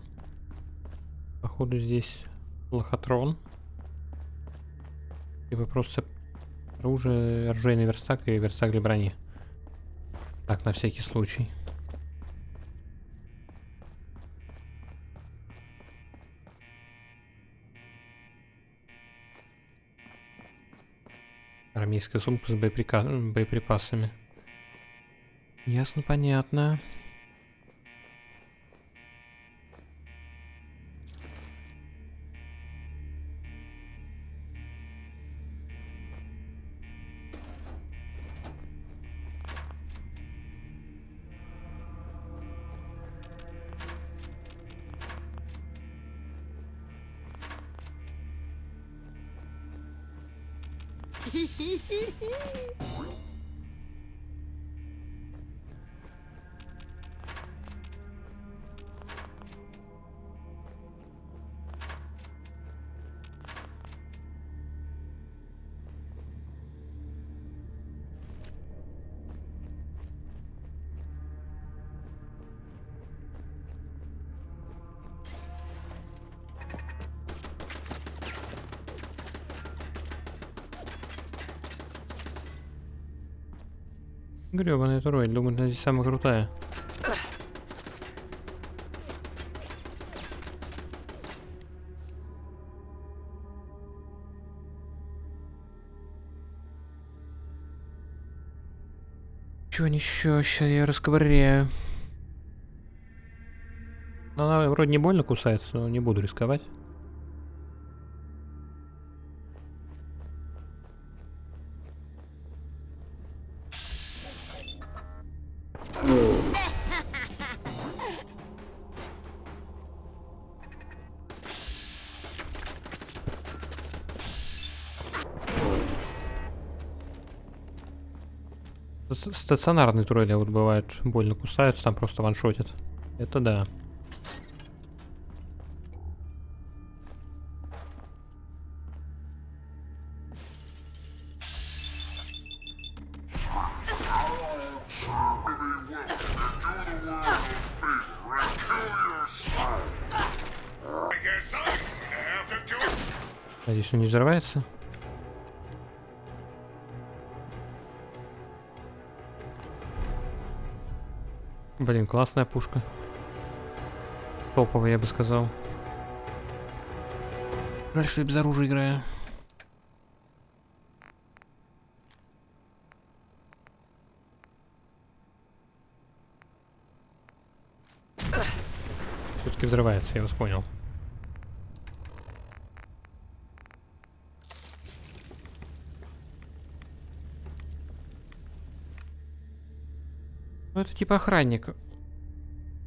Походу здесь лохотрон. И просто оружие, оружейный верстак и верстак для брони. Так, на всякий случай. Армейская сумка с боеприпасами. Ясно, понятно. Грёбаная турель, думаю, она здесь самая крутая. Чё еще? Сейчас я расковыряю. Но она вроде не больно кусается, но не буду рисковать. Стационарные турели вот бывают больно кусаются, там просто ваншотят. Это да. Надеюсь, он не взрывается. Блин, классная пушка. Топовая, я бы сказал. Жаль, что я без оружия играю. Все-таки взрывается, я вас понял. Ну, это типа охранник.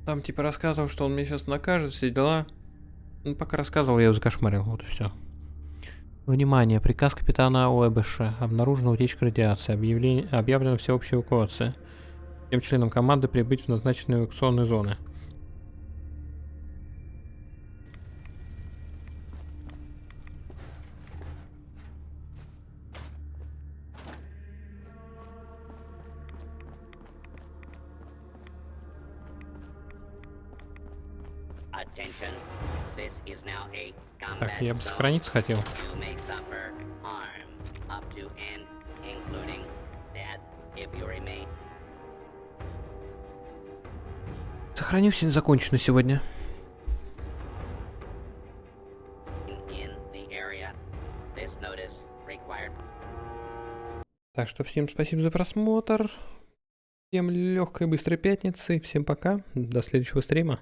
Там типа рассказывал, что он меня сейчас накажет, все дела. Ну, пока рассказывал, я его закошмарил. Вот и все. Внимание, приказ капитана ОБС. Обнаружена утечка радиации. Объявлена всеобщая эвакуация. Всем членам команды прибыть в назначенные эвакуационные зоны. Так, я бы сохраниться хотел. Сохранился и закончу на сегодня. Так что всем спасибо за просмотр. Всем легкой быстрой пятницы. Всем пока. До следующего стрима.